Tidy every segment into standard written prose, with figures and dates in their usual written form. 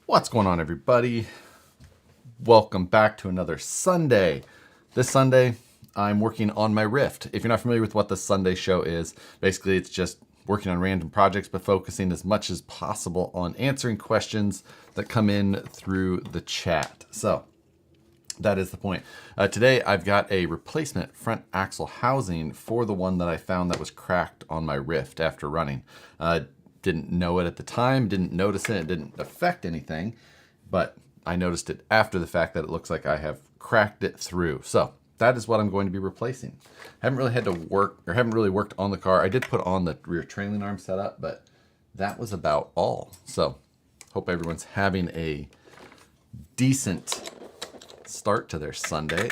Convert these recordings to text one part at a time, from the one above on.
What's going on, everybody? Welcome back to another Sunday. This Sunday, I'm working on my Rift. If you're not familiar with what the Sunday show is, basically it's just working on random projects, but focusing as much as possible on answering questions that come in through the chat. So that is the point. Today, I've got a replacement front axle housing for the one that I found that was cracked on my Rift after running. Didn't know it at the time, didn't notice it didn't affect anything, but I noticed it after the fact that it looks like I have cracked it through. So that is what I'm going to be replacing. Haven't really had to work, or haven't really worked on the car. I did put on the rear trailing arm setup, but that was about all. So hope everyone's having a decent start to their Sunday.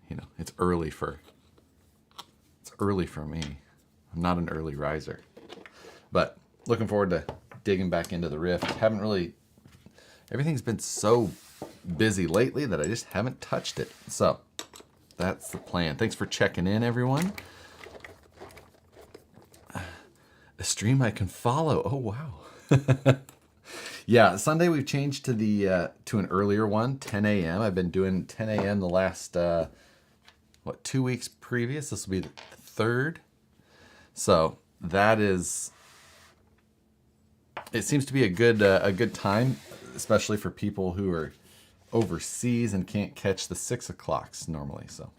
You know, it's early for me. I'm not an early riser, but looking forward to digging back into the Rift. Everything's been so busy lately that I just haven't touched it. So that's the plan. Thanks for checking in, everyone. A stream I can follow. Oh, wow. Yeah, Sunday we've changed to to an earlier one, 10 a.m. I've been doing 10 a.m. the last, 2 weeks previous. This will be the third. So that is, it seems to be a good time, especially for people who are overseas and can't catch the 6 o'clocks normally. So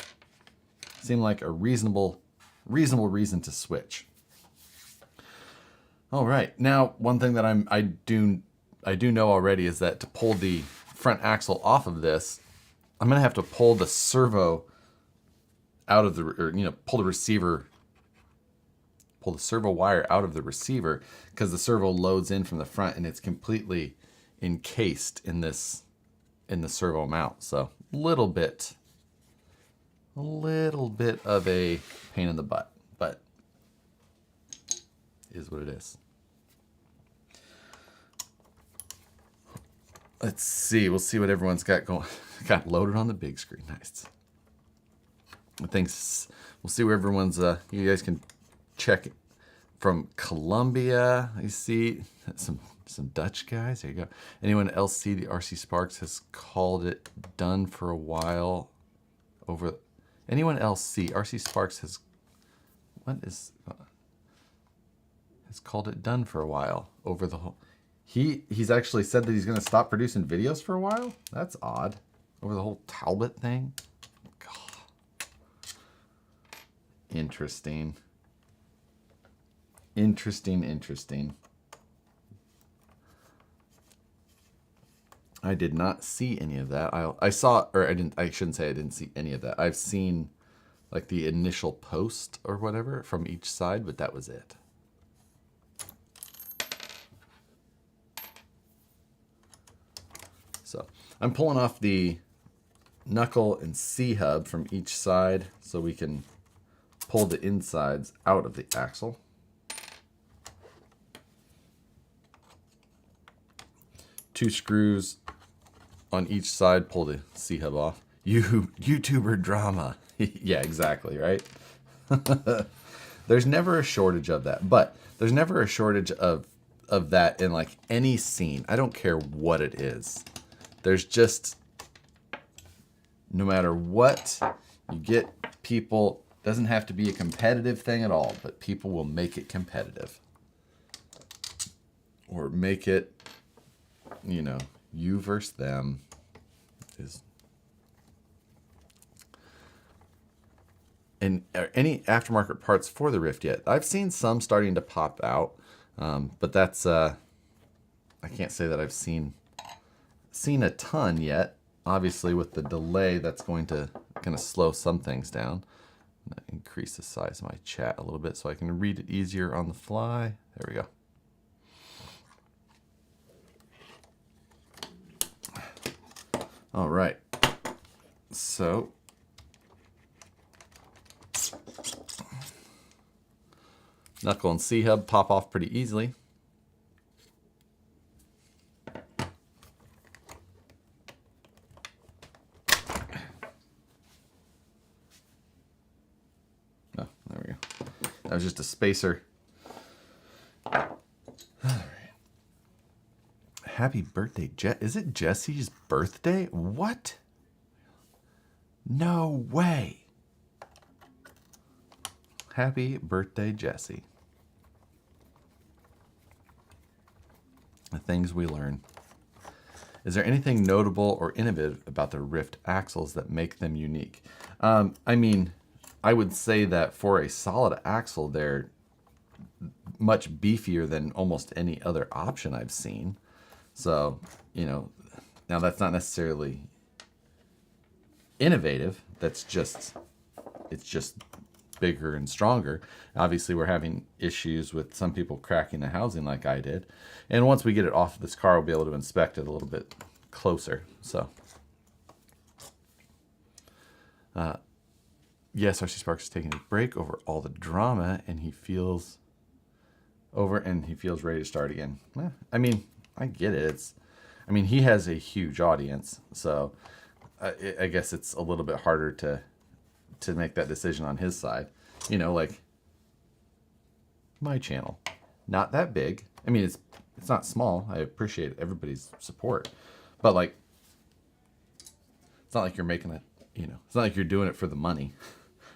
seemed like a reasonable reason to switch. All right, now one thing that I do know already is that to pull the front axle off of this, I'm gonna have to pull the servo out of pull the servo wire out of the receiver, because the servo loads in from the front and it's completely encased in the servo mount. So a little bit of a pain in the butt, but it is what it is. Let's see. We'll see what everyone's got going. Got loaded on the big screen. Nice. Thanks. We'll see where everyone's. You guys can check it from Colombia. I see some Dutch guys. There you go. Anyone else see the RC Sparks has called it done for a while? Anyone else see RC Sparks has called it done for a while over the whole. He's actually said that he's going to stop producing videos for a while. That's odd. Over the whole Talbot thing. God. Interesting. I did not see any of that. I saw, or I didn't. I shouldn't say I didn't see any of that. I've seen like the initial post or whatever from each side, but that was it. So I'm pulling off the knuckle and C-hub from each side so we can pull the insides out of the axle. Two screws on each side, pull the C-hub off. YouTuber drama. Yeah, exactly, right? There's never a shortage of that, but there's never a shortage of that in like any scene. I don't care what it is. There's just, no matter what, you get people, doesn't have to be a competitive thing at all, but people will make it competitive. Or make it, you versus them is. And any aftermarket parts for the Rift yet? I've seen some starting to pop out, but that's, I can't say that I've seen a ton yet. Obviously with the delay, that's going to slow some things down. I'm gonna increase the size of my chat a little bit so I can read it easier on the fly. There we go. All right, so knuckle and C-hub pop off pretty easily. Oh, there we go. That was just a spacer. All right. Happy birthday, Is it Jesse's birthday? What? No way. Happy birthday, Jesse. The things we learn. Is there anything notable or innovative about the Ryft axles that make them unique? I mean, I would say that for a solid axle, they're much beefier than almost any other option I've seen. So, you know, now that's not necessarily innovative. It's just bigger and stronger. Obviously, we're having issues with some people cracking the housing like I did. And once we get it off of this car, we'll be able to inspect it a little bit closer. So, yes, RC Sparks is taking a break over all the drama, and he feels ready to start again. I mean, I get it. I mean, he has a huge audience, so I guess it's a little bit harder to make that decision on his side. You know, like my channel, not that big. I mean, it's not small. I appreciate everybody's support, but like, it's not like you're making it. You know, it's not like you're doing it for the money.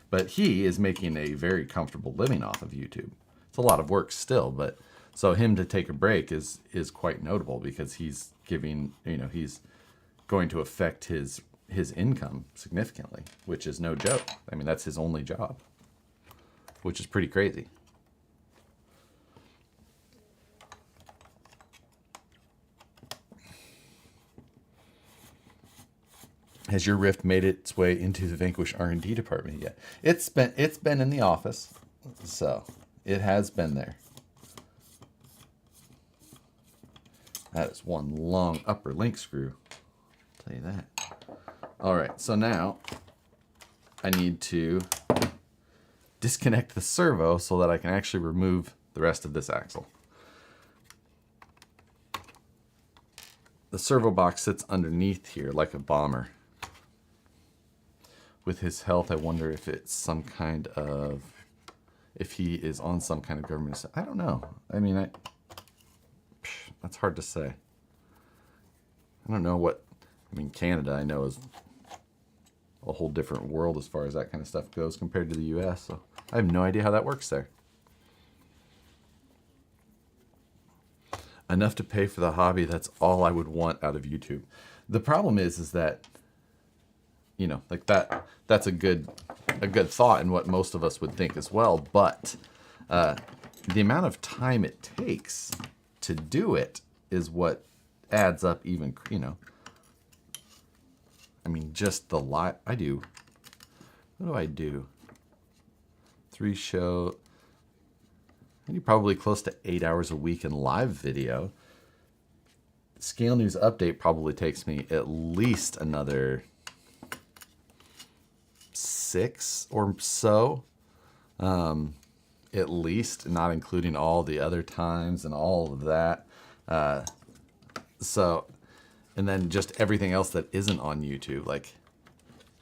But he is making a very comfortable living off of YouTube. It's a lot of work still, but so him to take a break is quite notable because he's giving, you know, he's going to affect his income significantly, which is no joke. I mean, that's his only job, which is pretty crazy. Has your Ryft made its way into the Vanquish R&D department yet? It's been in the office, so it has been there. That is one long upper link screw. I'll tell you that. All right, so now I need to disconnect the servo so that I can actually remove the rest of this axle. The servo box sits underneath here like a bomber. With his health, I wonder if it's some kind of, if he is on some kind of government. I don't know. I mean, that's hard to say. I don't know what, I mean, Canada, I know, is a whole different world as far as that kind of stuff goes compared to the US. So I have no idea how that works there. Enough to pay for the hobby. That's all I would want out of YouTube. The problem is that, you know, like that's a good thought and what most of us would think as well. But the amount of time it takes to do it is what adds up even, you know. I mean, just the live, what do I do? 3 show, I do probably close to 8 hours a week in live video. Scale News Update probably takes me at least another 6 or so, at least, not including all the other times and all of that. So, and then just everything else that isn't on YouTube, like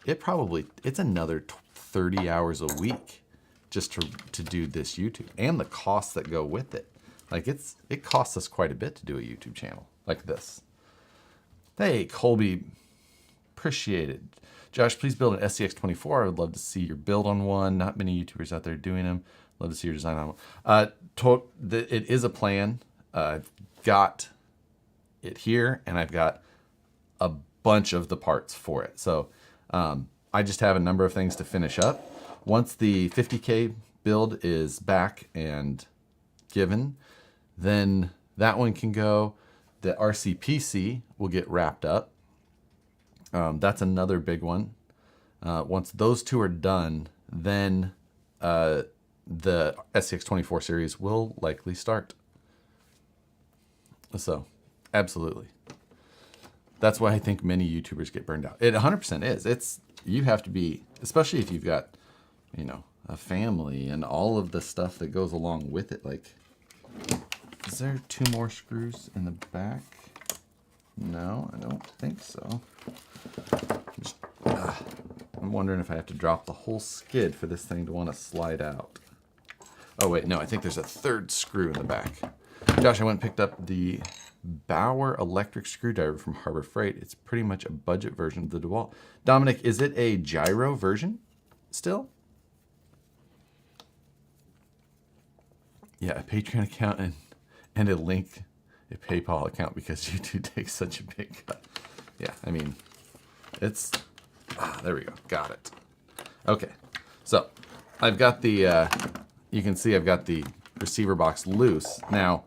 it's another 30 hours a week just to do this YouTube, and the costs that go with it. Like it costs us quite a bit to do a YouTube channel like this. Hey, Colby, appreciate it. Josh, please build an SCX24. I would love to see your build on one. Not many YouTubers out there doing them. Love to see your design on one. It is a plan. I've got it here, and I've got a bunch of the parts for it. So I just have a number of things to finish up. Once the 50K build is back and given, then that one can go. The RCPC will get wrapped up. That's another big one. Once those two are done, then the SCX24 series will likely start. So, absolutely. That's why I think many YouTubers get burned out. It 100% is. You have to be, especially if you've got, you know, a family and all of the stuff that goes along with it. Like, is there 2 more screws in the back? No, I don't think so. I'm wondering if I have to drop the whole skid for this thing to want to slide out. Oh wait, no, I think there's a 3rd screw in the back. Josh, I went and picked up the Bauer electric screwdriver from Harbor Freight. It's pretty much a budget version of the DeWalt. Dominic, is it a gyro version still? Yeah, a Patreon account and a link, a PayPal account, because YouTube takes such a big cut. Yeah, I mean, it's, there we go, got it. Okay, so I've got the, you can see I've got the receiver box loose. Now,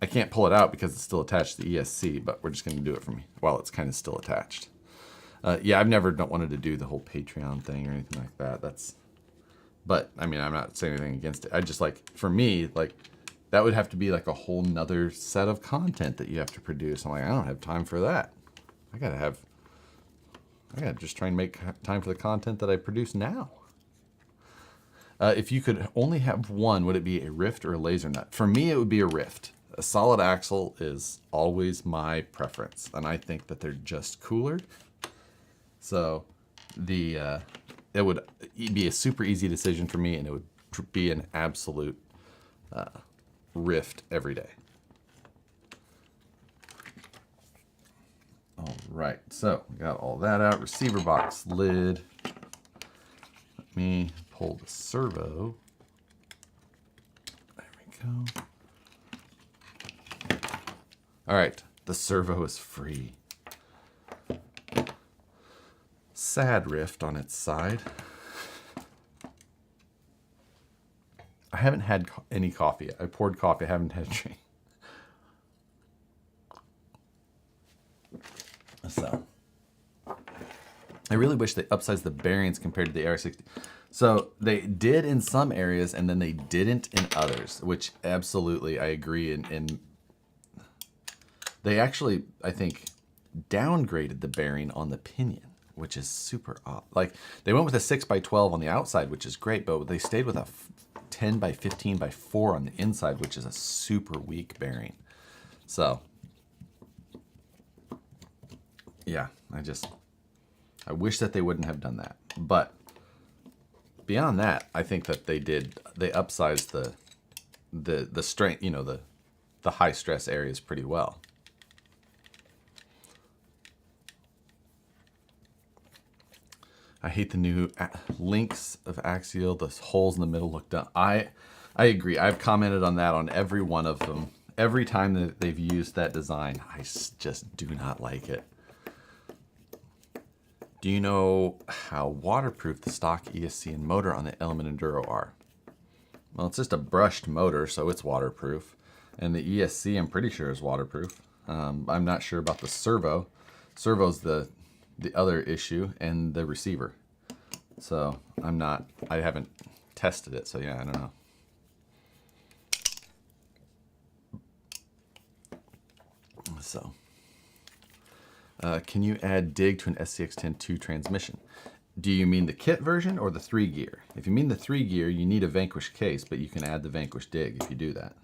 I can't pull it out because it's still attached to the ESC, but we're just going to do it for me while it's kind of still attached. Yeah, I've never wanted to do the whole Patreon thing or anything like that. But I mean, I'm not saying anything against it. I just like, for me, like, that would have to be like a whole nother set of content that you have to produce. I'm like, I don't have time for that. I gotta just try and make time for the content that I produce now. If you could only have one, would it be a Ryft or a laser nut? For me, it would be a Ryft. A solid axle is always my preference, and I think that they're just cooler. So it would be a super easy decision for me, and it would be an absolute Ryft every day. All right, so we got all that out. Receiver box lid. Let me pull the servo. There we go. All right, the servo is free. Sad Ryft on its side. I haven't had any coffee yet. I poured coffee, I haven't had a drink. So, I really wish they upsized the bearings compared to the AR60. So, they did in some areas, and then they didn't in others, which absolutely I agree. And they actually, I think, downgraded the bearing on the pinion, which is super odd. Like, they went with a 6x12 on the outside, which is great, but they stayed with a 10x15x4 on the inside, which is a super weak bearing. So, yeah, I wish that they wouldn't have done that. But beyond that, I think that they upsized the strength, you know, the high stress areas pretty well. I hate the new links of Axial. The holes in the middle look dumb. I agree. I've commented on that on every one of them. Every time that they've used that design, I just do not like it. Do you know how waterproof the stock ESC and motor on the Element Enduro are? Well, it's just a brushed motor, so it's waterproof. And the ESC, I'm pretty sure, is waterproof. I'm not sure about the servo. Servo's the other issue, and the receiver. So I haven't tested it, so yeah, I don't know. So, can you add dig to an SCX-10 transmission? Do you mean the kit version or the 3-gear? If you mean the 3-gear, you need a Vanquish case, but you can add the Vanquish dig if you do that.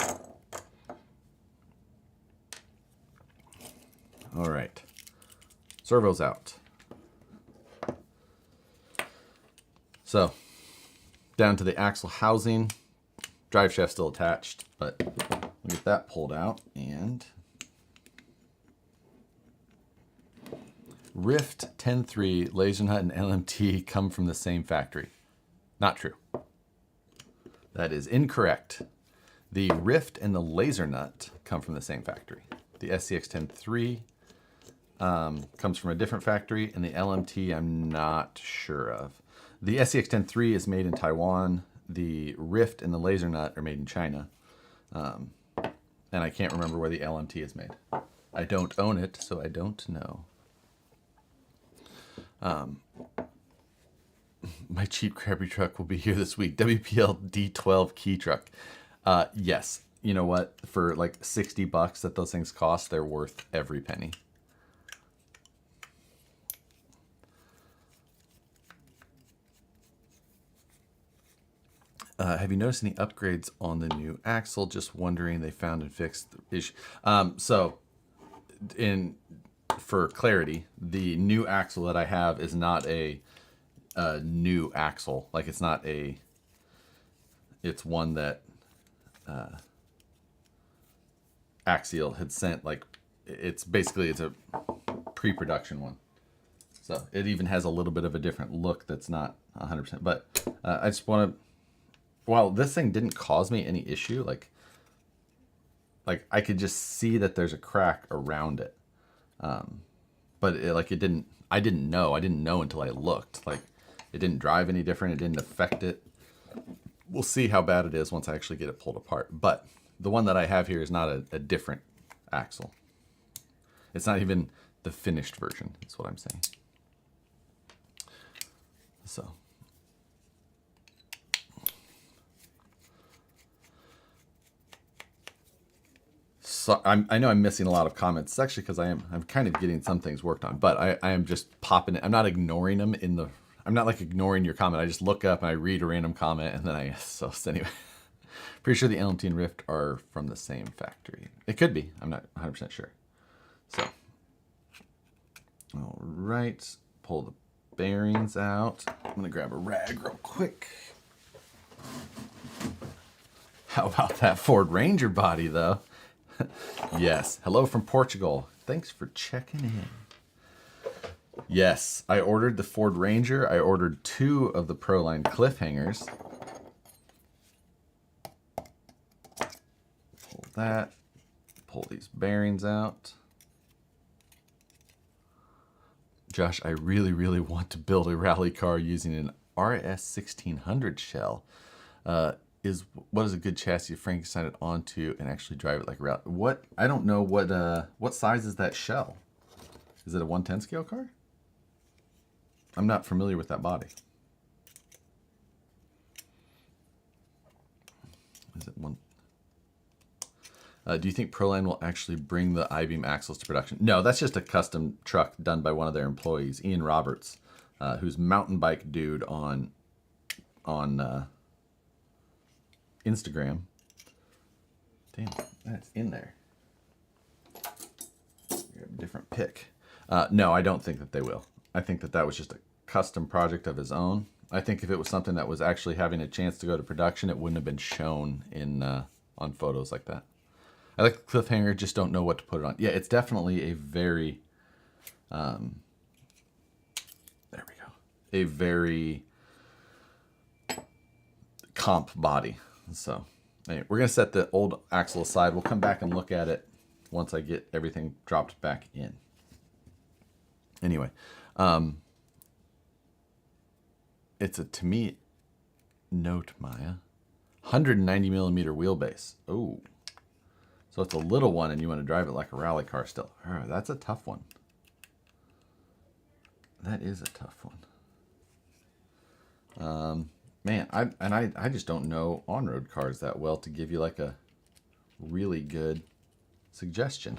All right, servo's out. So, down to the axle housing. Drive shaft still attached, but we'll get that pulled out. And Ryft 10.3, laser nut, and LMT come from the same factory. Not true. That is incorrect. The Ryft and the laser nut come from the same factory. The SCX-10.3 comes from a different factory, and the LMT I'm not sure of. The SCX-10.3 is made in Taiwan. The Ryft and the laser nut are made in China. And I can't remember where the LMT is made. I don't own it, so I don't know. My cheap crappy truck will be here this week. WPL D12 key truck. Yes. You know what? For like $60 that those things cost, they're worth every penny. Have you noticed any upgrades on the new axle? Just wondering, they found and fixed the issue. For clarity, the new axle that I have is not a new axle. Like, it's not it's one that Axial had sent, like, it's a pre-production one. So it even has a little bit of a different look that's not 100%. But I just want to, while this thing didn't cause me any issue, like I could just see that there's a crack around it. But I didn't know until I looked. Like, it didn't drive any different. It didn't affect it. We'll see how bad it is once I actually get it pulled apart. But the one that I have here is not a different axle. It's not even the finished version, is what I'm saying. So I know I'm missing a lot of comments. It's actually because I'm kind of getting some things worked on, but I am just popping it. I'm not ignoring them I'm not like ignoring your comment. I just look up and I read a random comment and then so anyway. Pretty sure the LMT and Ryft are from the same factory. It could be. I'm not 100% sure. So, all right. Pull the bearings out. I'm going to grab a rag real quick. How about that Ford Ranger body, though? Yes. Hello from Portugal. Thanks for checking in. Yes, I ordered the Ford Ranger. I ordered 2 of the Proline cliffhangers. Pull that. Pull these bearings out. Josh, I really, really want to build a rally car using an RS 1600 shell. What is a good chassis to Frankenstein it onto and actually drive it like a rally? What? I don't know what size is that shell? Is it a 110 scale car? I'm not familiar with that body. Is it one? Do you think Proline will actually bring the I-beam axles to production? No, that's just a custom truck done by one of their employees, Ian Roberts, who's mountain bike dude on Instagram. Damn, that's in there. Different pick. No, I don't think that they will. I think that was just a custom project of his own. I think if it was something that was actually having a chance to go to production, it wouldn't have been shown in on photos like that. I like the cliffhanger, just don't know what to put it on. Yeah, it's definitely a very, there we go, a very comp body. So anyway, we're going to set the old axle aside. We'll come back and look at it once I get everything dropped back in. Anyway, it's to me, note Maya, 190 millimeter wheelbase. Oh, so it's a little one and you want to drive it like a rally car still. Oh, that's a tough one. That is a tough one. Man, I just don't know on-road cars that well to give you like a really good suggestion.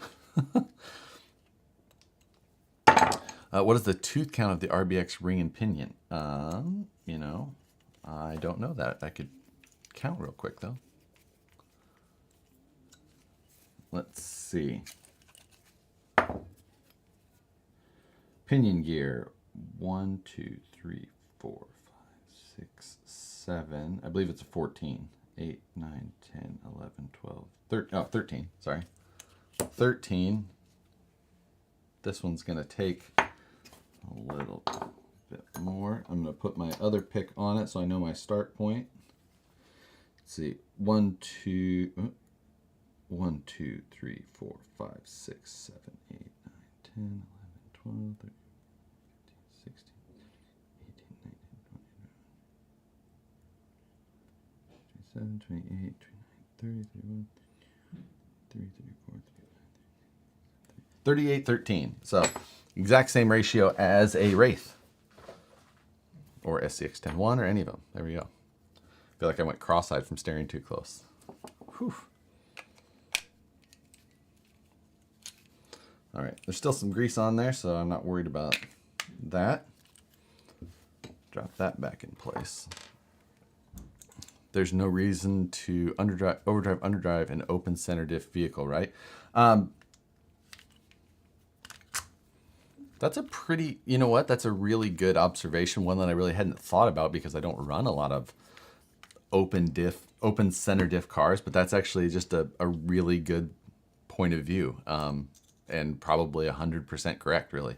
What is the tooth count of the RBX ring and pinion? You know, I don't know that. I could count real quick though. Let's see. Pinion gear, 1, 2, 3, 4, 5, 6, 7. I believe it's a 14. 8, 9, 10, 11, 12, 13. Oh, 13. Sorry. 13. This one's going to take a little bit more. I'm going to put my other pick on it so I know my start point. Let's see. 1, 2, 3, 4, 5, 6, 7, 8, 9, 10, 11, 12, 13, 16, 18, 19, 20, 27, 28, 29, 30, 31, 38, 13. So exact same ratio as a Wraith or SCX-101 or any of them. There we go. I feel like I went cross-eyed from staring too close. Whew. All right, there's still some grease on there, so I'm not worried about that. Drop that back in place. There's no reason to overdrive, underdrive an open center diff vehicle, right? That's a pretty, you know what? That's a really good observation, one that I really hadn't thought about because I don't run a lot of open center diff cars, but that's actually just a really good point point of view, and probably 100% correct, really,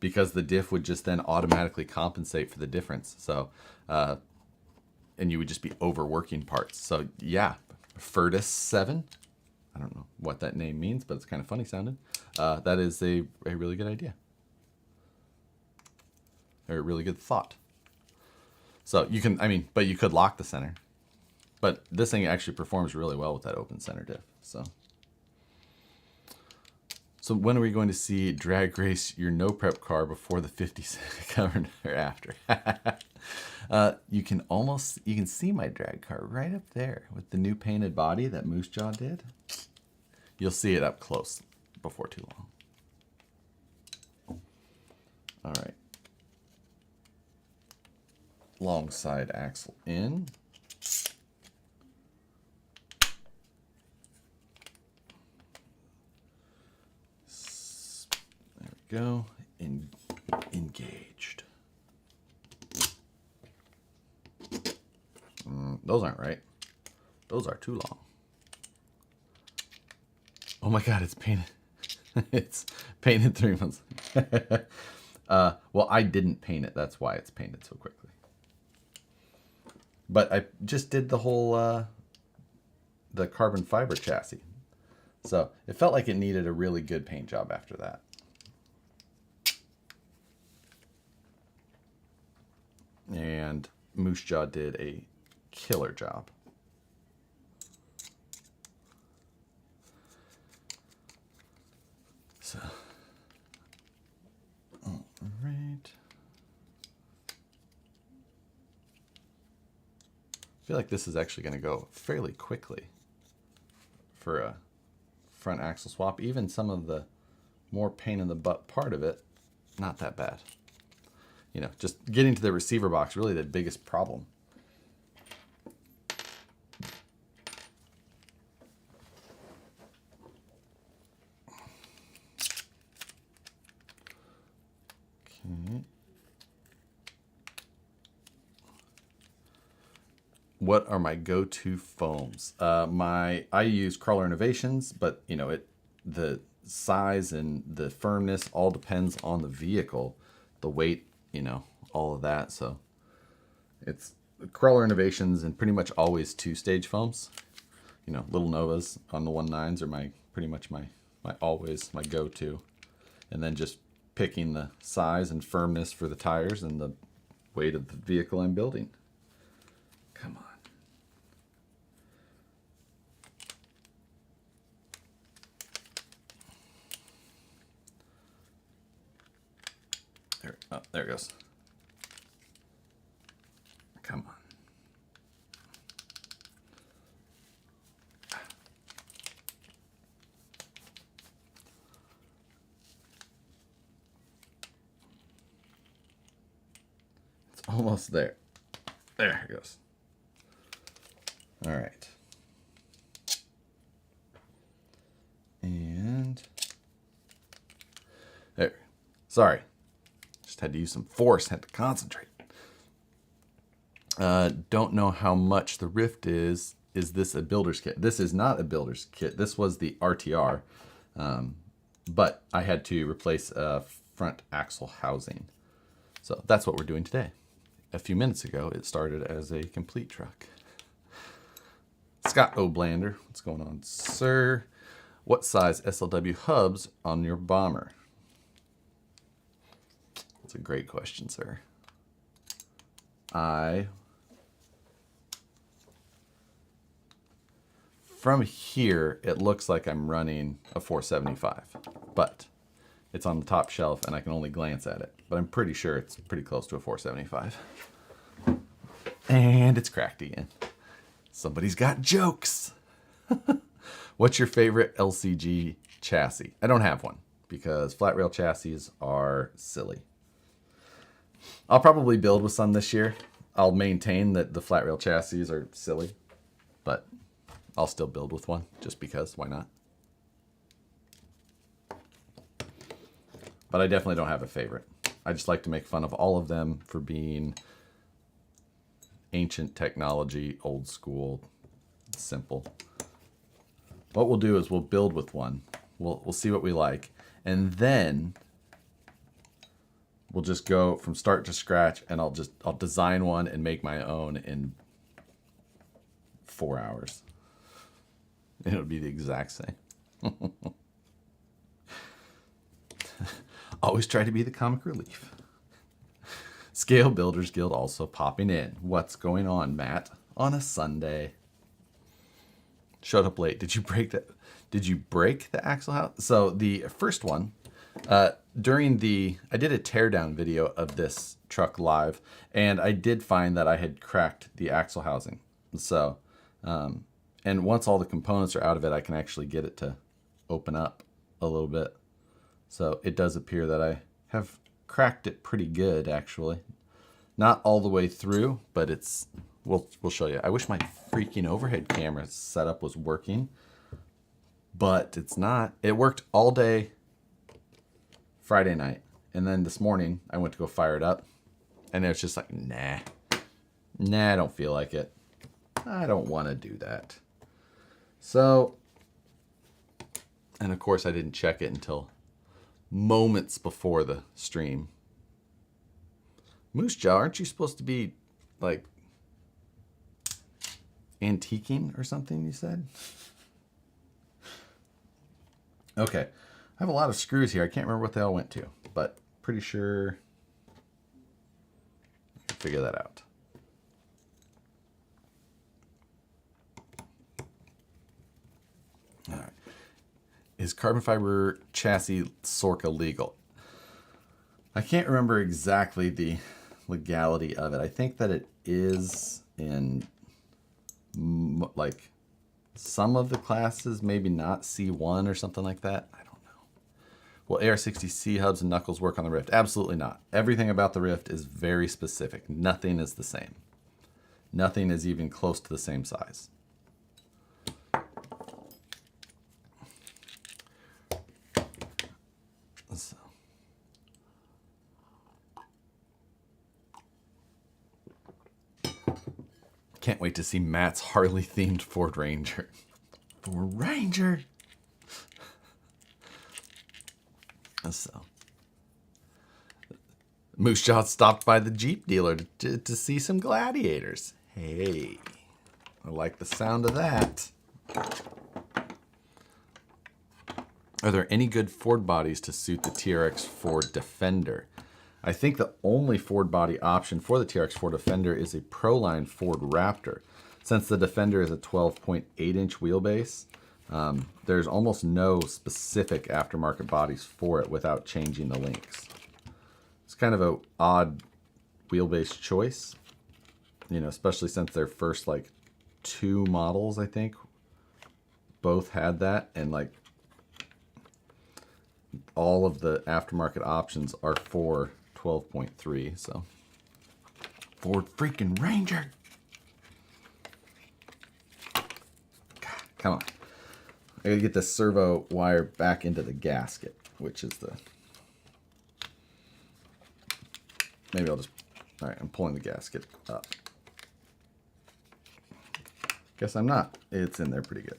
because the diff would just then automatically compensate for the difference. So, and you would just be overworking parts. So yeah, Furtus 7. I don't know what that name means, but it's kind of funny sounding. That is a really good idea. Or a really good thought. So you can, I mean, but you could lock the center. But this thing actually performs really well with that open center diff. So when are we going to see drag race your no prep car before the 50s covered or after? You can see my drag car right up there with the new painted body that Moose Jaw did. You'll see it up close before too long. All right. Long side axle in. There we go. Engaged. Those aren't right. Those are too long. Oh my God, it's painted. It's painted 3 months. Well, I didn't paint it. That's why it's painted so quickly. But I just did the whole, the carbon fiber chassis. So it felt like it needed a really good paint job after that. And Moose Jaw did a killer job. So, all right. I feel like this is actually going to go fairly quickly for a front axle swap. Even some of the more pain in the butt part of it, not that bad. You know, just getting to the receiver box, really the biggest problem. Okay. What are my go-to foams? I use Crawler Innovations, but you know, the size and the firmness all depends on the vehicle, the weight, you know, all of that. So it's Crawler Innovations and pretty much always 2-stage foams. You know, Little Novas on the 1.9s are pretty much my always my go-to. And then just picking the size and firmness for the tires and the weight of the vehicle I'm building. Come on. There it goes. Come on. It's almost there. There it goes. All right. And there. Sorry. Just had to use some force, had to concentrate. Don't know how much the Ryft is. Is this a builder's kit? This is not a builder's kit. This was the RTR, but I had to replace a front axle housing. So that's what we're doing today. A few minutes ago, it started as a complete truck. Scott O'Blander, what's going on, sir? What size SLW hubs on your bomber? That's a great question, sir. From here, it looks like I'm running a 475, but it's on the top shelf and I can only glance at it. But I'm pretty sure it's pretty close to a 475. And it's cracked again. Somebody's got jokes. What's your favorite LCG chassis? I don't have one because flat rail chassis are silly. I'll probably build with some this year. I'll maintain that the flat rail chassis are silly, but I'll still build with one just because, why not? But I definitely don't have a favorite. I just like to make fun of all of them for being ancient technology, old school, simple. What we'll do is we'll build with one We'll see what we like. And then we'll just go from start to scratch, and I'll design one and make my own in 4 hours. It'll be the exact same. Always try to be the comic relief. Scale Builders Guild also popping in. What's going on, Matt? On a Sunday. Showed up late. Did you break the axle house? So the first one, I did a teardown video of this truck live, and I did find that I had cracked the axle housing. So, and once all the components are out of it, I can actually get it to open up a little bit. So it does appear that I have cracked it pretty good, actually. Not all the way through, but we'll show you. I wish my freaking overhead camera setup was working, but it's not. It worked all day Friday night, and then this morning I went to go fire it up, and it was just like, nah, I don't feel like it. I don't want to do that. So, and of course I didn't check it until moments before the stream. Moose Jaw, aren't you supposed to be like antiquing or something, you said? Okay. I have a lot of screws here. I can't remember what they all went to, but pretty sure I can figure that out. All right. Is carbon fiber chassis Sorca legal? I can't remember exactly the legality of it. I think that it is in like some of the classes, maybe not C1 or something like that. I don't know. Will AR60C hubs and knuckles work on the Ryft? Absolutely not. Everything about the Ryft is very specific. Nothing is the same. Nothing is even close to the same size. So. Can't wait to see Matt's Harley-themed Ford Ranger. Ford Ranger! So. Moose Jaw stopped by the Jeep dealer to see some Gladiators. Hey, I like the sound of that. Are there any good Ford bodies to suit the TRX Ford Defender? I think the only Ford body option for the TRX Ford Defender is a Proline Ford Raptor. Since the Defender is a 12.8-inch wheelbase, there's almost no specific aftermarket bodies for it without changing the links. It's kind of an odd wheelbase choice, you know, especially since their first like 2 models, I think, both had that, and like all of the aftermarket options are for 12.3, so Ford freaking Ranger. God, come on. I gotta get this servo wire back into the gasket, which is the... Maybe I'll just... Alright, I'm pulling the gasket up. Guess I'm not. It's in there pretty good.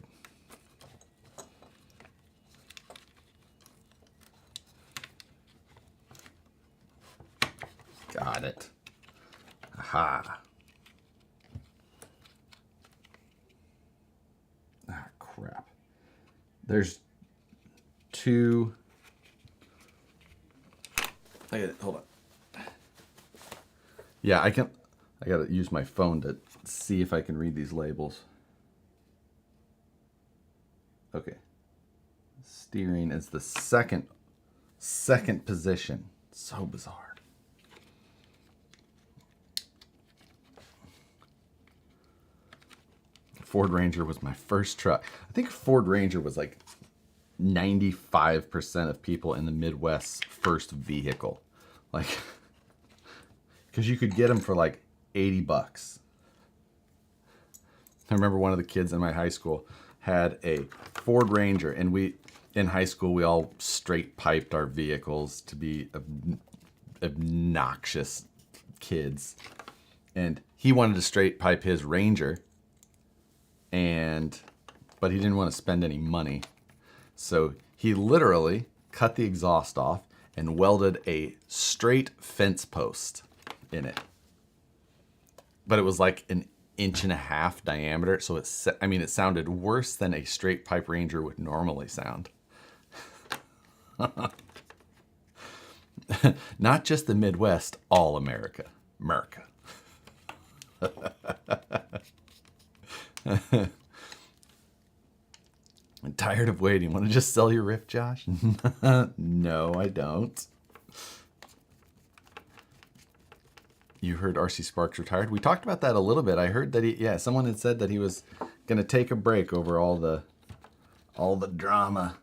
Got it. Aha. Ah, crap. There's 2. I got it. Hold on. Yeah, I gotta use my phone to see if I can read these labels. Okay. Steering is the second position. So bizarre. Ford Ranger was my first truck. I think Ford Ranger was like 95% of people in the Midwest's first vehicle. Like, because you could get them for like $80. I remember one of the kids in my high school had a Ford Ranger, and in high school, we all straight piped our vehicles to be obnoxious kids. And he wanted to straight pipe his Ranger, but he didn't want to spend any money. So He literally cut the exhaust off and welded a straight fence post in it. But it was like an 1.5 inch diameter, so it sounded worse than a straight pipe ranger would normally sound. Not just the Midwest, all America. America. I'm tired of waiting. Want to just sell your Ryft, Josh? No, I don't. You heard RC Sparks retired? We talked about that a little bit. I heard that someone had said that he was going to take a break over all the drama.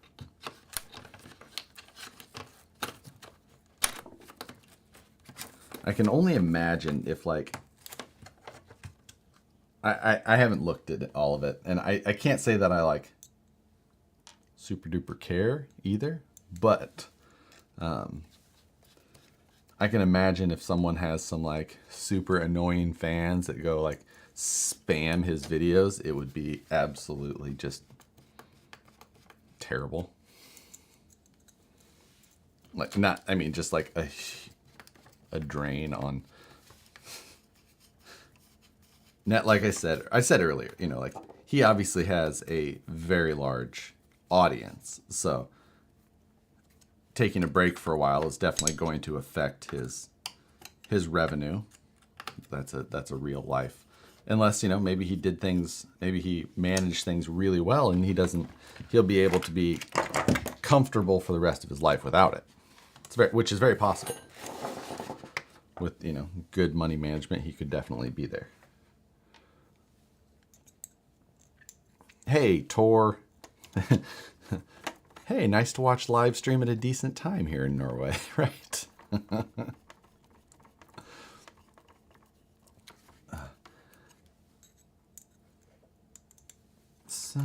I can only imagine if, like, I haven't looked at all of it, and I can't say that I, like, super duper care either, but I can imagine if someone has some, like, super annoying fans that go, like, spam his videos, it would be absolutely just terrible. Like, just like a drain on net. Like I said earlier, like, he obviously has a very large audience, so taking a break for a while is definitely going to affect his revenue. That's a real life, unless maybe he managed things really well and he'll be able to be comfortable for the rest of his life without it. Which is very possible. With good money management, he could definitely be there. Hey, Tor. Hey, nice to watch live stream at a decent time here in Norway, right? So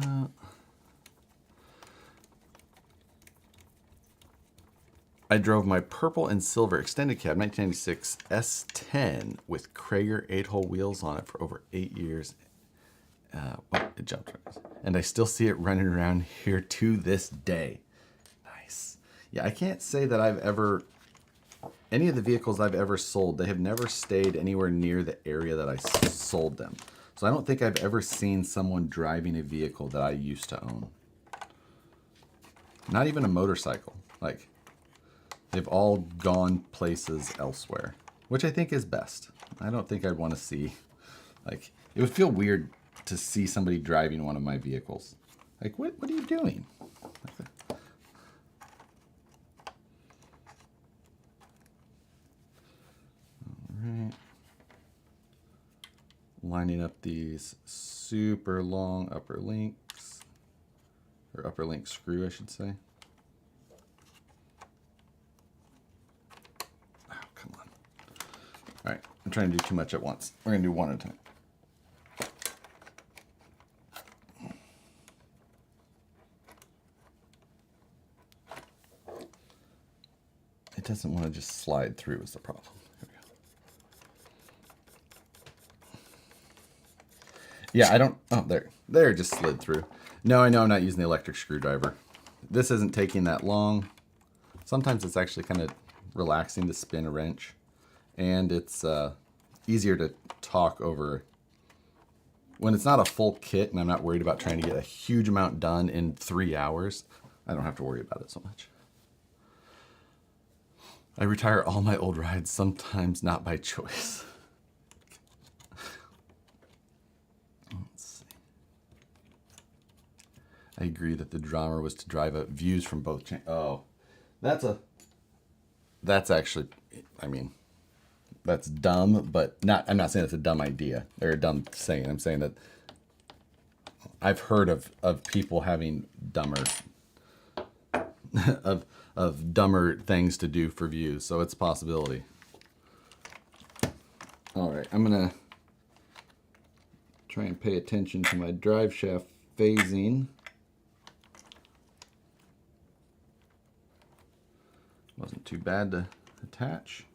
I drove my purple and silver extended cab 1996 S10 with Krager 8-hole wheels on it for over 8 years. It jumped. And I still see it running around here to this day. Nice. Yeah, I can't say that any of the vehicles I've ever sold, they have never stayed anywhere near the area that I sold them. So I don't think I've ever seen someone driving a vehicle that I used to own. Not even a motorcycle. Like, they've all gone places elsewhere, which I think is best. I don't think I'd want to see, like, it would feel weird to see somebody driving one of my vehicles. Like, what are you doing? All right. Lining up these super long upper links, or upper link screw, I should say. Oh, come on. All right, I'm trying to do too much at once. We're gonna do one at a time. It doesn't want to just slide through is the problem. Here we go. Yeah, I don't, oh, there, it just slid through. No, I know I'm not using the electric screwdriver. This isn't taking that long. Sometimes it's actually kind of relaxing to spin a wrench. And it's easier to talk over. When it's not a full kit and I'm not worried about trying to get a huge amount done in 3 hours, I don't have to worry about it so much. I retire all my old rides, sometimes not by choice. Let's see. I agree that the drama was to drive up views from both channels. Oh, that's actually, I mean, that's dumb, but I'm not saying it's a dumb idea or a dumb saying. I'm saying that I've heard of people having dumber of dumber things to do for views, so it's a possibility. All right, I'm gonna try and pay attention to my drive shaft phasing. Wasn't too bad to attach.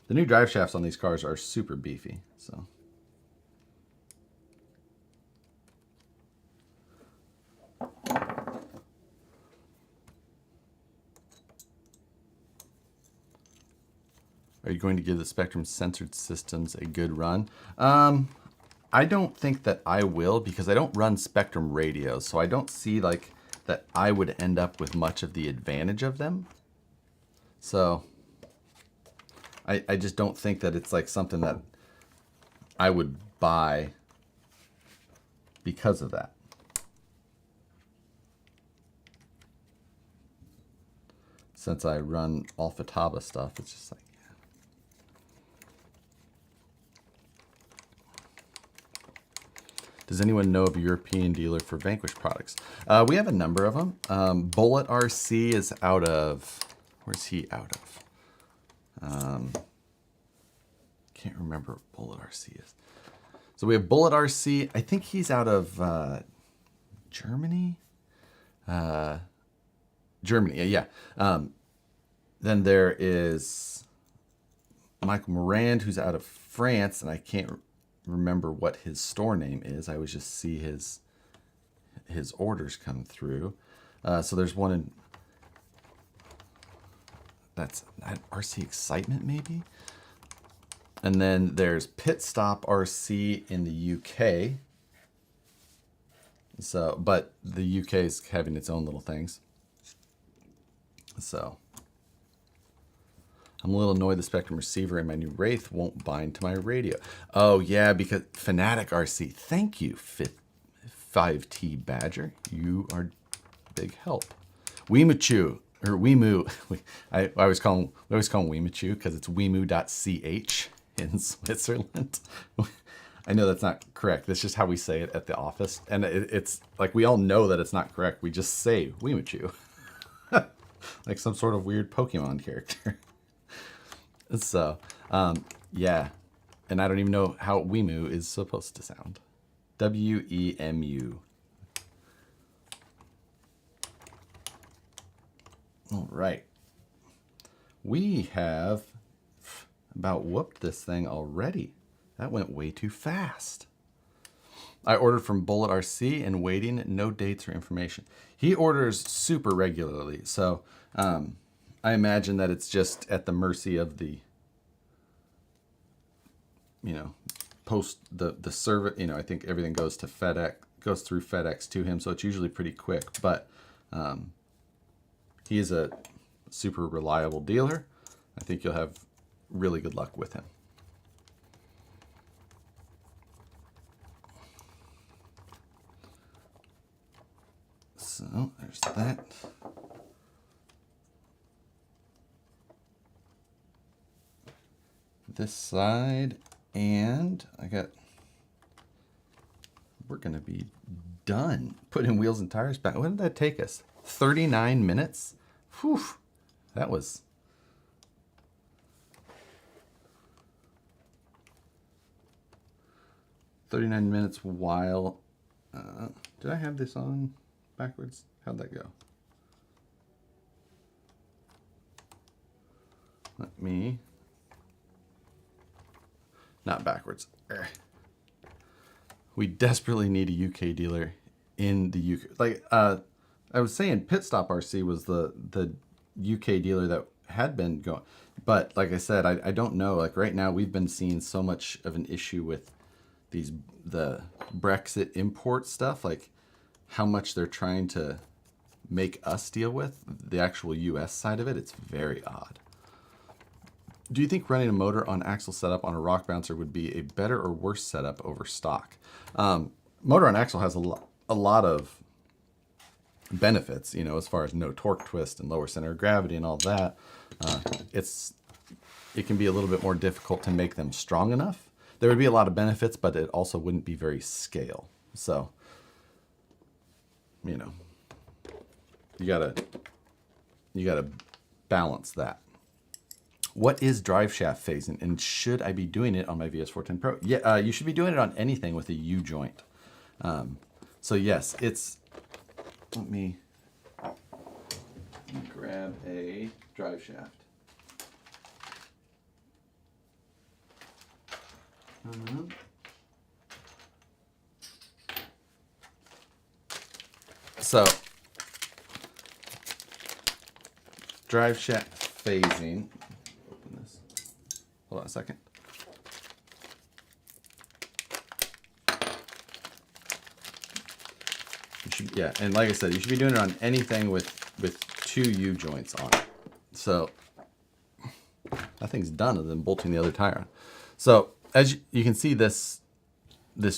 The new drive shafts on these cars are super beefy, so. Are you going to give the Spectrum censored systems a good run? I don't think that I will, because I don't run Spectrum radios, so I don't see like that I would end up with much of the advantage of them. So I just don't think that it's like something that I would buy because of that. Since I run Alpha Taba stuff, it's just like, yeah. Does anyone know of a European dealer for Vanquish products? We have a number of them. Bullet RC is out of, where's he out of? Can't remember what Bullet RC is. So we have Bullet RC. I think he's out of Germany. Germany, yeah. Then there is Michael Morand, who's out of France, and I can't remember what his store name is. I always just see his orders come through. So there's one in, that's RC Excitement maybe. And then there's Pit Stop RC in the UK. So, but the UK is having its own little things. So I'm a little annoyed the Spectrum receiver in my new Wraith won't bind to my radio. Oh yeah, because Fanatic RC. Thank you, 5T Badger. You are big help. Weemachu, or Weemu. I always call him Weemachu because it's weemu.ch in Switzerland. I know that's not correct. That's just how we say it at the office. And it's like, we all know that it's not correct. We just say Weemachu. Like some sort of weird Pokemon character. So, yeah. And I don't even know how Wemu is supposed to sound. W-E-M-U. All right. We have about whooped this thing already. That went way too fast. I ordered from Bullet RC and waiting, no dates or information. He orders super regularly, so I imagine that it's just at the mercy of the, post the service. I think everything goes to FedEx, goes through FedEx to him, so it's usually pretty quick. But he is a super reliable dealer. I think you'll have really good luck with him. So there's that. This side, and we're gonna be done putting wheels and tires back. What did that take us? 39 minutes? Whew, that was... $39 minutes while... did I have this on backwards? How'd that go? Let me... Not backwards. We desperately need a UK dealer in the UK. Like, I was saying Pit Stop RC was the UK dealer that had been going. But like I said, I don't know. Like right now we've been seeing so much of an issue with the Brexit import stuff, like how much they're trying to make us deal with the actual US side of it. It's very odd. Do you think running a motor on axle setup on a rock bouncer would be a better or worse setup over stock? Motor on axle has a lot of benefits, as far as no torque twist and lower center of gravity and all that. It can be a little bit more difficult to make them strong enough. There would be a lot of benefits, but it also wouldn't be very scale. So, you gotta balance that. What is drive shaft phasing, and should I be doing it on my VS410 Pro? Yeah, you should be doing it on anything with a U-joint. So yes, let me grab a drive shaft. So, drive shaft phasing. Open this. Hold on a second. You should, yeah, and like I said, you should be doing it on anything with 2 U-joints on it. So nothing's done other than bolting the other tire on. So as you can see this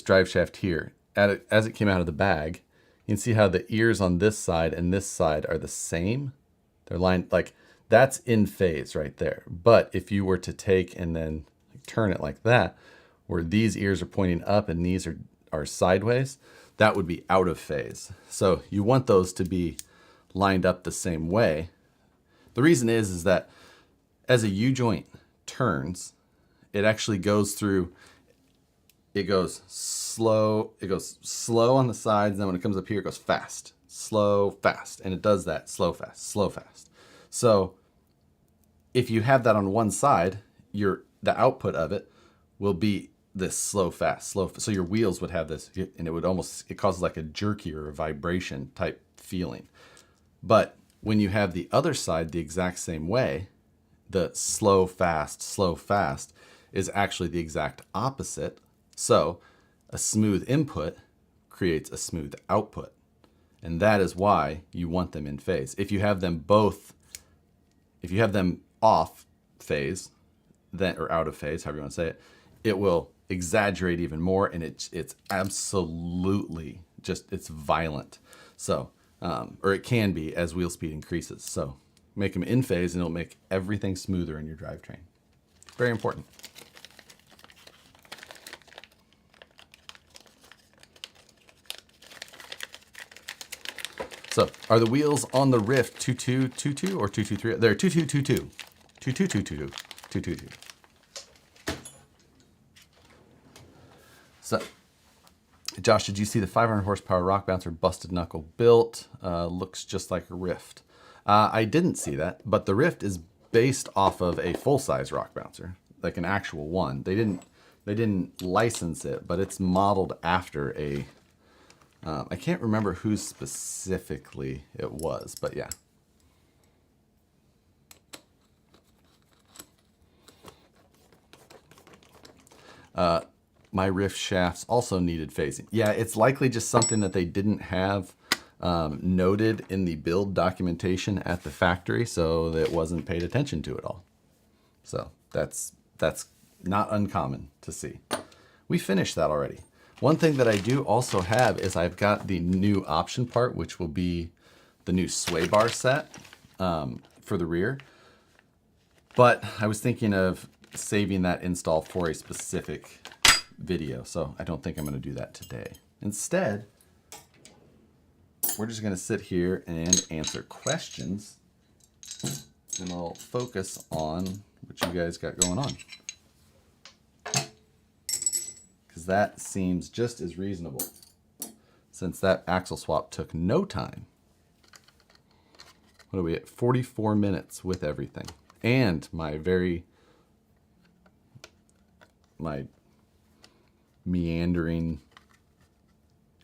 drive shaft here, as it came out of the bag, you can see how the ears on this side and this side are the same. They're lined, like, that's in phase right there. But if you were to take and then turn it like that, where these ears are pointing up and these are sideways, that would be out of phase. So you want those to be lined up the same way. The reason is that as a U-joint turns, it actually goes through, it goes slow on the sides, and then when it comes up here, it goes fast, slow, fast, and it does that slow, fast, slow, fast. So if you have that on one side, the output of it will be this slow, fast, slow. So your wheels would have this, and it causes like a jerky or a vibration type feeling. But when you have the other side the exact same way, the slow, fast is actually the exact opposite. So a smooth input creates a smooth output. And that is why you want them in phase. If you have them off phase, or out of phase, however you want to say it, it will exaggerate even more, and it's absolutely it's violent. So, or it can be as wheel speed increases. So make them in phase and it'll make everything smoother in your drivetrain. Very important. So are the wheels on the Ryft 2222 or 223? They're 2222. 2222. 222. So, Josh, did you see the 500 horsepower rock bouncer busted knuckle built? Looks just like a Ryft. I didn't see that, but the Ryft is based off of a full-size rock bouncer, like an actual one. They didn't license it, but it's modeled after a. I can't remember who specifically it was, but yeah. My Ryft shafts also needed phasing. Yeah, it's likely just something that they didn't have noted in the build documentation at the factory, so that it wasn't paid attention to at all. So that's not uncommon to see. We finished that already. One thing that I do also have is I've got the new option part, which will be the new sway bar set for the rear. But I was thinking of saving that install for a specific video, so I don't think I'm going to do that today. Instead, we're just going to sit here and answer questions, and I'll focus on what you guys got going on, because that seems just as reasonable, since that axle swap took no time. What are we at? 44 minutes with everything, and my meandering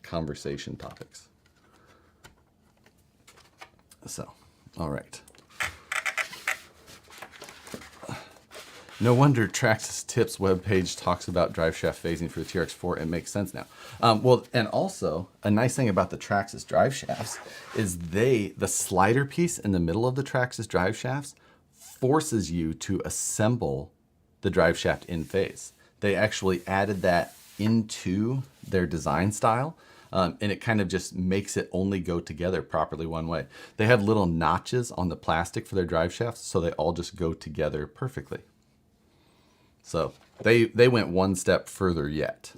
conversation topics. So, all right. No wonder Traxxas Tips webpage talks about drive shaft phasing for the TRX4. It makes sense now. Well, and also a nice thing about the Traxxas drive shafts is the slider piece in the middle of the Traxxas drive shafts forces you to assemble the drive shaft in phase. They actually added that into their design style, and it kind of just makes it only go together properly one way. They have little notches on the plastic for their drive shafts, so they all just go together perfectly. So they went one step further yet.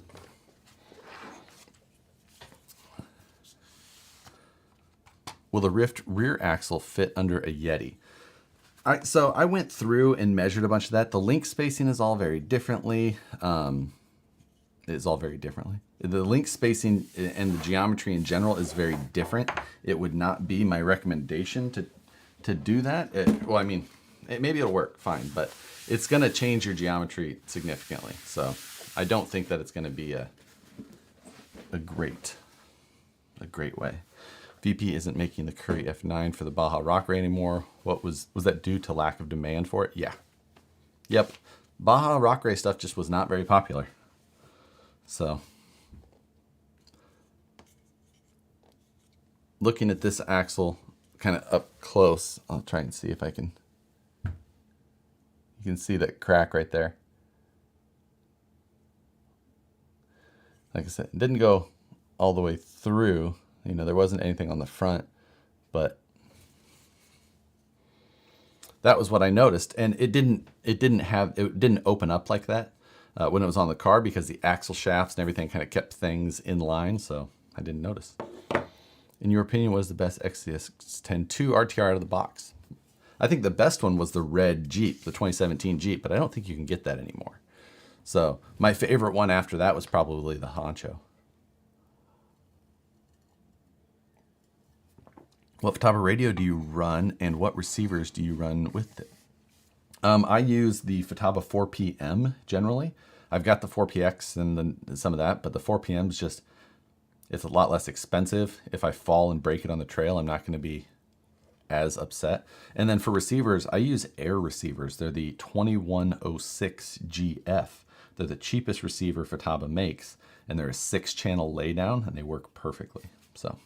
Will the Ryft rear axle fit under a Yeti? All right, so I went through and measured a bunch of that. The link spacing is all very differently. The link spacing and the geometry in general is very different. It would not be my recommendation to do that. Well, I mean, maybe it'll work fine, but it's going to change your geometry significantly. So I don't think that it's going to be a great way. VP isn't making the Curry F9 for the Baja Rockray anymore. What was that due to lack of demand for it? Yeah. Yep. Baja Rock Ray stuff just was not very popular. So, looking at this axle kind of up close, I'll try and see if I can. You can see that crack right there. Like I said, it didn't go all the way through. You know, there wasn't anything on the front, but that was what I noticed. And it didn't open up like that when it was on the car, because the axle shafts and everything kind of kept things in line. So I didn't notice. In your opinion, what is the best XCS10 2 RTR out of the box? I think the best one was the red Jeep, the 2017 Jeep, but I don't think you can get that anymore. So my favorite one after that was probably the Honcho. What Futaba radio do you run, and what receivers do you run with it? I use the Futaba 4PM generally. I've got the 4PX and some of that, but the 4PM is just, it's a lot less expensive. If I fall and break it on the trail, I'm not going to be as upset. And then for receivers, I use Air receivers. They're the 2106 GF. They're the cheapest receiver Futaba makes, and they're a 6-channel laydown, and they work perfectly. So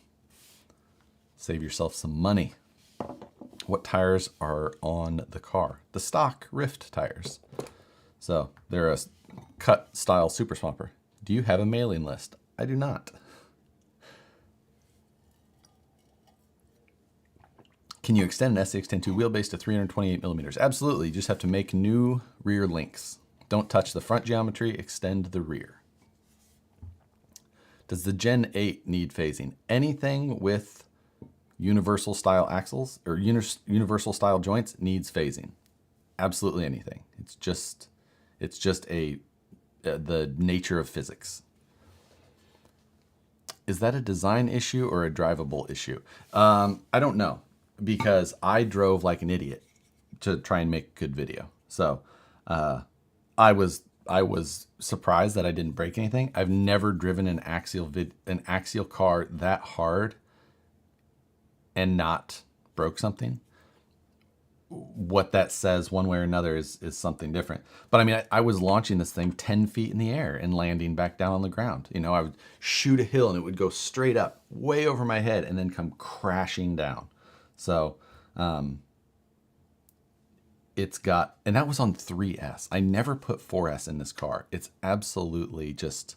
save yourself some money. What tires are on the car? The stock Ryft tires. So they're a cut style super swamper. Do you have a mailing list? I do not. Can you extend an SCX-102 wheelbase to 328 millimeters? Absolutely. You just have to make new rear links. Don't touch the front geometry, extend the rear. Does the Gen 8 need phasing? Anything with universal style axles or universal style joints needs phasing. Absolutely anything. It's just the nature of physics. Is that a design issue or a drivable issue? I don't know, because I drove like an idiot to try and make a good video. So I was surprised that I didn't break anything. I've never driven an axial car that hard and not broke something. What that says one way or another is something different. But I mean, I was launching this thing 10 feet in the air and landing back down on the ground. You know, I would shoot a hill and it would go straight up way over my head and then come crashing down. So it's got, and that was on 3S. I never put 4S in this car. It's absolutely just,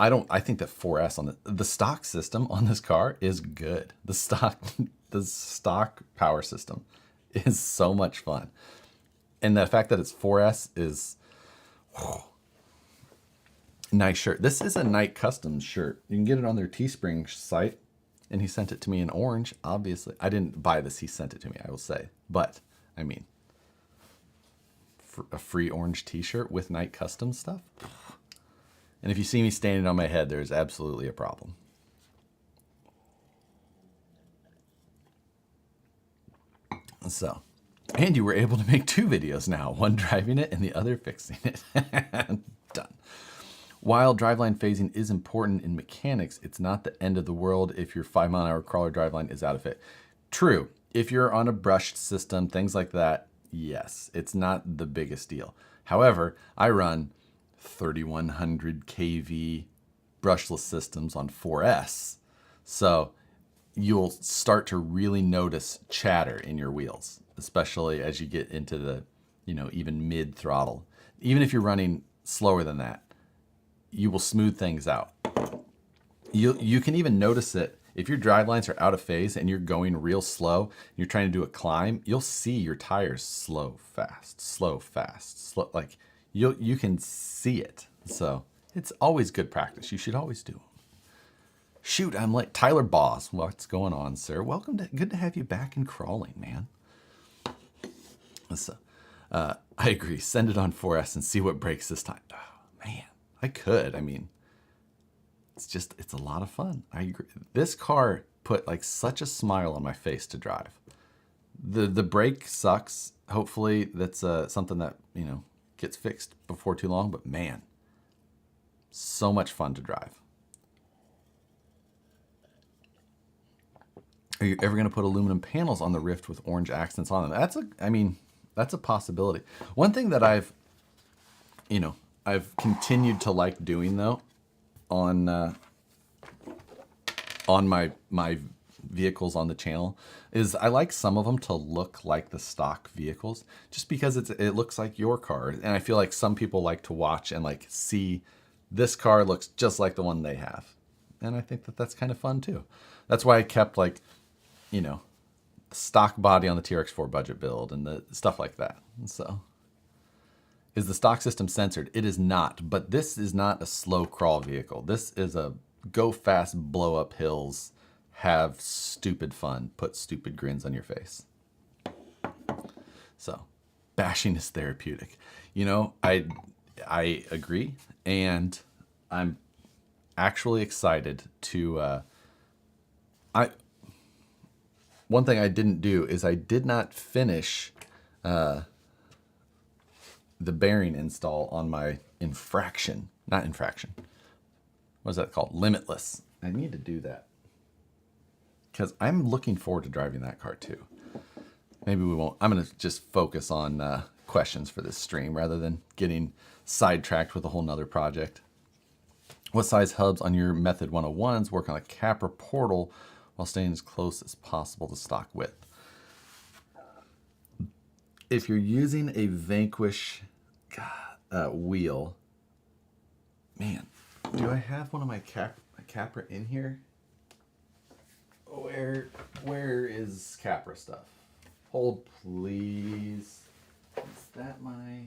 I think that 4S on the stock system on this car is good. The stock power system is so much fun. And the fact that it's 4S is, whew, nice shirt. This is a Night Customs shirt. You can get it on their Teespring site. And he sent it to me in orange, obviously. I didn't buy this, he sent it to me, I will say. But, I mean, for a free orange t-shirt with Night Customs stuff? And if you see me standing on my head, there's absolutely a problem. So, and you were able to make 2 videos now. One driving it and the other fixing it. Done. While driveline phasing is important in mechanics, it's not the end of the world if your 5-mile-an-hour crawler driveline is out of it. True. If you're on a brushed system, things like that, yes, it's not the biggest deal. However, I run 3100 kV brushless systems on 4S, so you'll start to really notice chatter in your wheels, especially as you get into the, even mid throttle. Even if you're running slower than that, you will smooth things out. You can even notice it if your drive lines are out of phase and you're going real slow, and you're trying to do a climb, you'll see your tires slow, fast, slow, fast, slow. Like you can see it. So it's always good practice. You should always do them. Shoot, I'm late. Tyler Boss, what's going on, sir? Welcome to, good to have you back in crawling, man. So, I agree. Send it on 4S and see what breaks this time. Oh, man. I could. I mean, it's a lot of fun. I agree. This car put like such a smile on my face to drive. The brake sucks. Hopefully that's something that, gets fixed before too long, but man, so much fun to drive. Are you ever going to put aluminum panels on the Ryft with orange accents on them? That's a possibility. One thing that I've continued to like doing though on my vehicles on the channel is I like some of them to look like the stock vehicles just because it looks like your car. And I feel like some people like to watch and like see this car looks just like the one they have. And I think that that's kind of fun too. That's why I kept like, stock body on the TRX4 budget build and the stuff like that. And so, is the stock system censored? It is not, but this is not a slow crawl vehicle. This is a go fast, blow up hills, have stupid fun, put stupid grins on your face. So, bashing is therapeutic. I agree, and I'm actually excited to one thing I didn't do is I did not finish the bearing install on my not infraction. What is that called? Limitless. I need to do that because I'm looking forward to driving that car too. Maybe we won't. I'm going to just focus on questions for this stream rather than getting sidetracked with a whole nother project. What size hubs on your Method 101s work on a Capra portal while staying as close as possible to stock width? If you're using a Vanquish wheel, man, do I have one of my Capra in here? Where is Capra stuff? Hold, please. Is that my...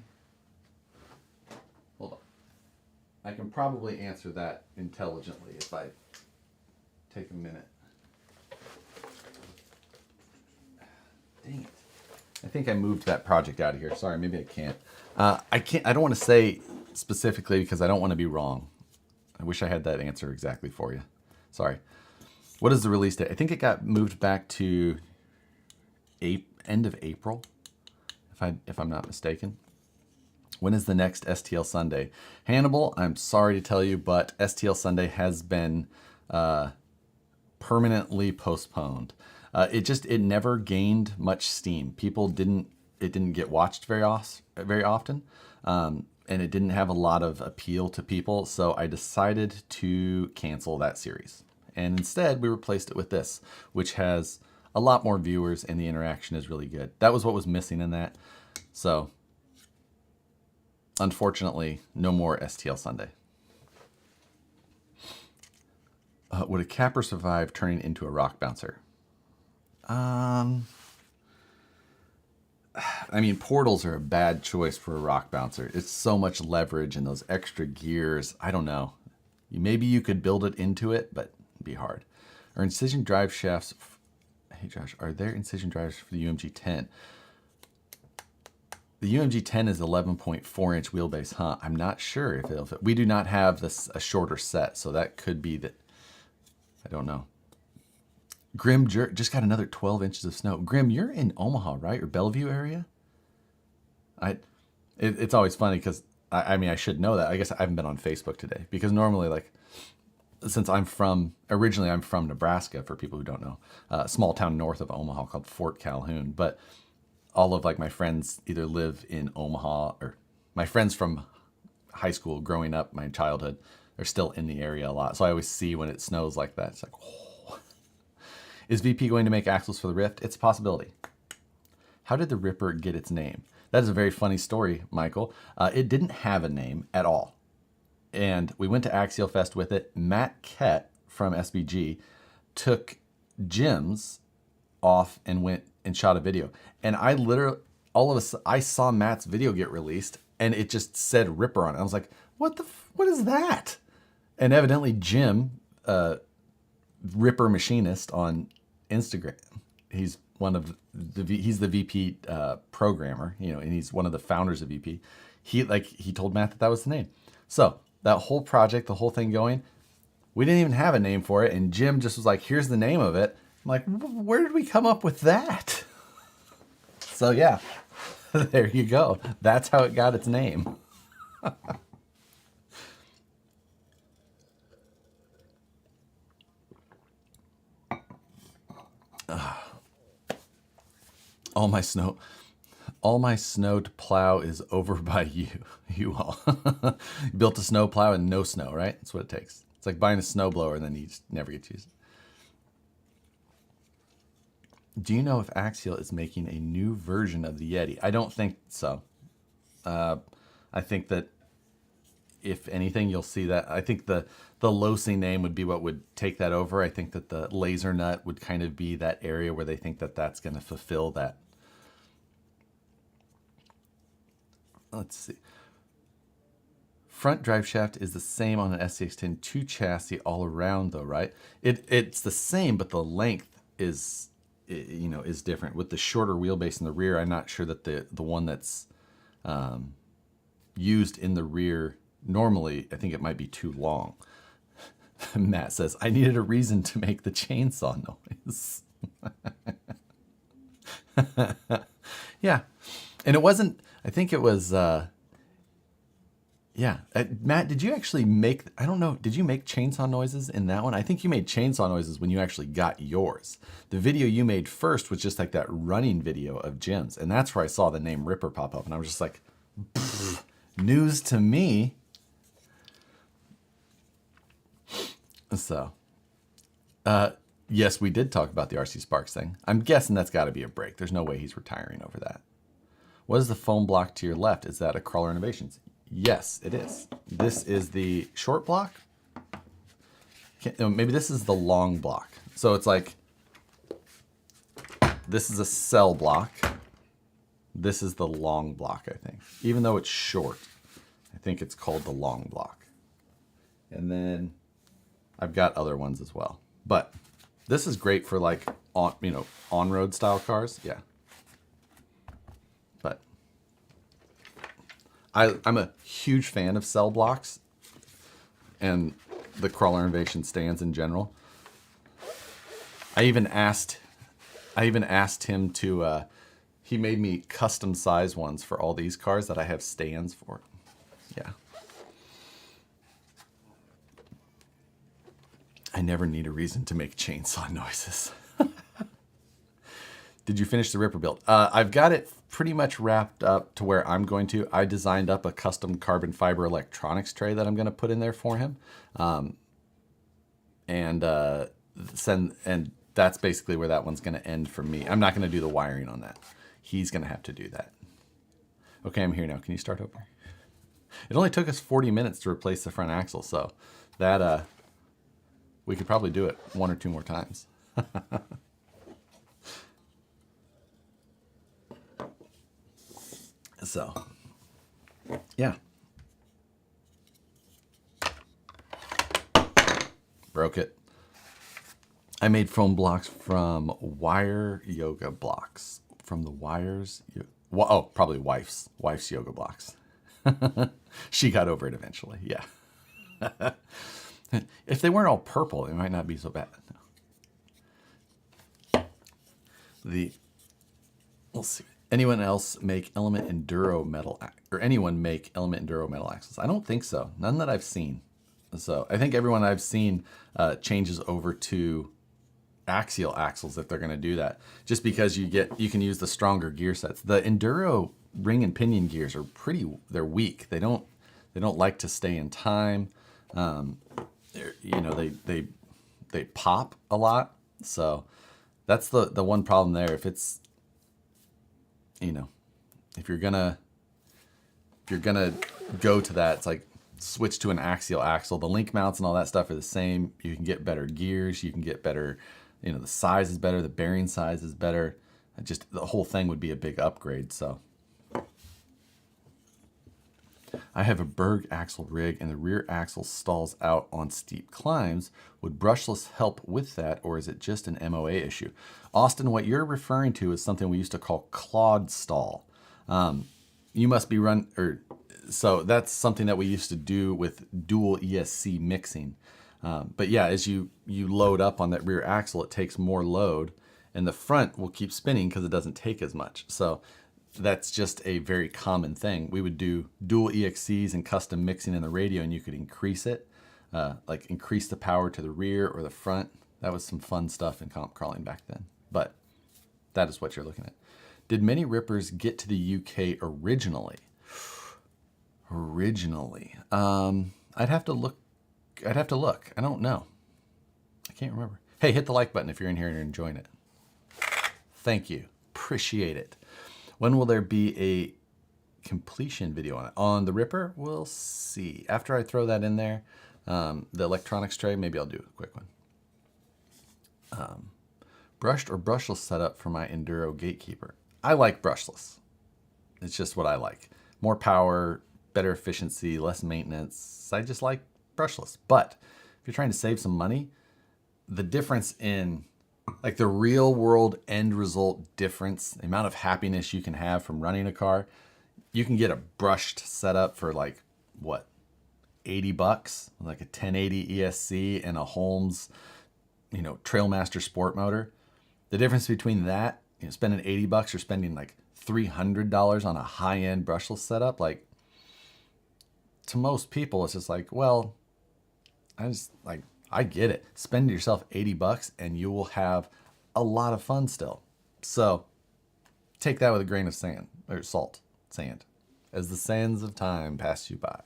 Hold on. I can probably answer that intelligently if I take a minute. Dang it. I think I moved that project out of here. Sorry, maybe I can't. I don't want to say specifically because I don't want to be wrong. I wish I had that answer exactly for you. Sorry. What is the release date? I think it got moved back to end of April, if I'm not mistaken. When is the next STL Sunday? Hannibal, I'm sorry to tell you, but STL Sunday has been permanently postponed. It never gained much steam. It didn't get watched very often, and it didn't have a lot of appeal to people. So I decided to cancel that series, and instead we replaced it with this, which has a lot more viewers and the interaction is really good. That was what was missing in that. So unfortunately, no more STL Sunday. Would a Capra survive turning into a rock bouncer? I mean, portals are a bad choice for a rock bouncer. It's so much leverage and those extra gears. I don't know. Maybe you could build it into it, but it'd be hard. Are incision drive shafts... Hey, Josh, are there incision drives for the UMG 10? The UMG 10 is 11.4 inch wheelbase, huh? I'm not sure if it'll fit. We do not have a shorter set, so that could be that. I don't know. Grim just got another 12 inches of snow. Grim, you're in Omaha, right? Or Bellevue area? It's always funny because, I mean, I should know that. I guess I haven't been on Facebook today because normally, like, since originally I'm from Nebraska, for people who don't know, a small town north of Omaha called Fort Calhoun, but all of like my friends either live in Omaha or my friends from high school growing up, my childhood, are still in the area a lot. So I always see when it snows like that. It's like, oh. Is VP going to make axles for the Ryft? It's a possibility. How did the Ripper get its name? That is a very funny story, Michael. It didn't have a name at all. And we went to Axial Fest with it. Matt Kett from SBG took Jim's off and went and shot a video. And I literally, I saw Matt's video get released and it just said Ripper on it. I was like, what is that? And evidently Jim, Ripper Machinist on Instagram, he's he's the VP programmer, and he's one of the founders of VP. He told Matt that was the name. So that whole project, the whole thing going, we didn't even have a name for it. And Jim just was like, here's the name of it. I'm like, where did we come up with that? So yeah, there you go. That's how it got its name. All my snow. All my snow to plow is over by you. You all. Built a snow plow and no snow, right? That's what it takes. It's like buying a snowblower and then you just never get to use it. Do you know if Axial is making a new version of the Yeti? I don't think so. I think that if anything, you'll see that. I think the Losi name would be what would take that over. I think that the laser nut would kind of be that area where they think that that's going to fulfill that. Let's see. Front drive shaft is the same on an SCX-10 chassis all around though, right? It's the same, but the length is, is different. With the shorter wheelbase in the rear, I'm not sure that the one that's used in the rear normally, I think it might be too long. Matt says, I needed a reason to make the chainsaw noise. Yeah. And it wasn't, I think it was, yeah. Matt, did you actually make, I don't know, did you make chainsaw noises in that one? I think you made chainsaw noises when you actually got yours. The video you made first was just like that running video of Jim's. And that's where I saw the name Ripper pop up. And I was just like, news to me. So, yes, we did talk about the RC Sparks thing. I'm guessing that's got to be a break. There's no way he's retiring over that. What is the foam block to your left? Is that a Crawler Innovations? Yes, it is. This is the short block. Maybe this is the long block. So it's like, this is a cell block. This is the long block, I think. Even though it's short, I think it's called the long block. And then I've got other ones as well. But this is great for like on-road style cars. Yeah. But I'm a huge fan of cell blocks and the Crawler Innovation stands in general. I even asked him to he made me custom size ones for all these cars that I have stands for. Yeah. I never need a reason to make chainsaw noises. Did you finish the Ripper build? I've got it pretty much wrapped up to where I'm going to. I designed up a custom carbon fiber electronics tray that I'm going to put in there for him. And that's basically where that one's going to end for me. I'm not going to do the wiring on that. He's going to have to do that. Okay, I'm here now. Can you start over? It only took us 40 minutes to replace the front axle, so that we could probably do it 1 or 2 more times. So, yeah. Broke it. I made foam blocks from wire yoga blocks. From the wires. Oh, probably wife's yoga blocks. She got over it eventually. Yeah. If they weren't all purple, it might not be so bad. We'll see. Anyone else make Element Enduro metal axles? I don't think so. None that I've seen. So I think everyone I've seen changes over to axial axles if they're going to do that. Just because you can use the stronger gear sets. The Enduro ring and pinion gears are they're weak. They don't like to stay in time. They pop a lot. So that's the one problem there. If it's if you're gonna go to that, it's like switch to an axial axle. The link mounts and all that stuff are the same. You can get better gears. You can get better, the size is better. The bearing size is better. Just the whole thing would be a big upgrade. So I have a Berg axle rig and the rear axle stalls out on steep climbs. Would brushless help with that, or is it just an MOA issue? Austin, what you're referring to is something we used to call clod stall. You must be so that's something that we used to do with dual ESC mixing. But yeah, as you load up on that rear axle, it takes more load, and the front will keep spinning because it doesn't take as much. So that's just a very common thing. We would do dual EXCs and custom mixing in the radio, and you could increase it, like increase the power to the rear or the front. That was some fun stuff in comp crawling back then. But that is what you're looking at. Did many rippers get to the UK originally? I'd have to look. I don't know. I can't remember. Hey, hit the like button if you're in here and you're enjoying it. Thank you. Appreciate it. When will there be a completion video on it? On the Ripper? We'll see. After I throw that in there, the electronics tray, maybe I'll do a quick one. Brushed or brushless setup for my Enduro Gatekeeper. I like brushless. It's just what I like. More power, better efficiency, less maintenance. I just like brushless. But if you're trying to save some money, the difference in like the real world end result difference, the amount of happiness you can have from running a car, you can get a brushed setup for like what, $80, like a 1080 ESC and a Holmes, Trailmaster Sport motor. The difference between that, spending $80 or spending like $300 on a high-end brushless setup, like to most people, it's just like, well, I get it. Spend yourself $80 and you will have a lot of fun still. So take that with a grain of sand or salt, sand. As the sands of time pass you by,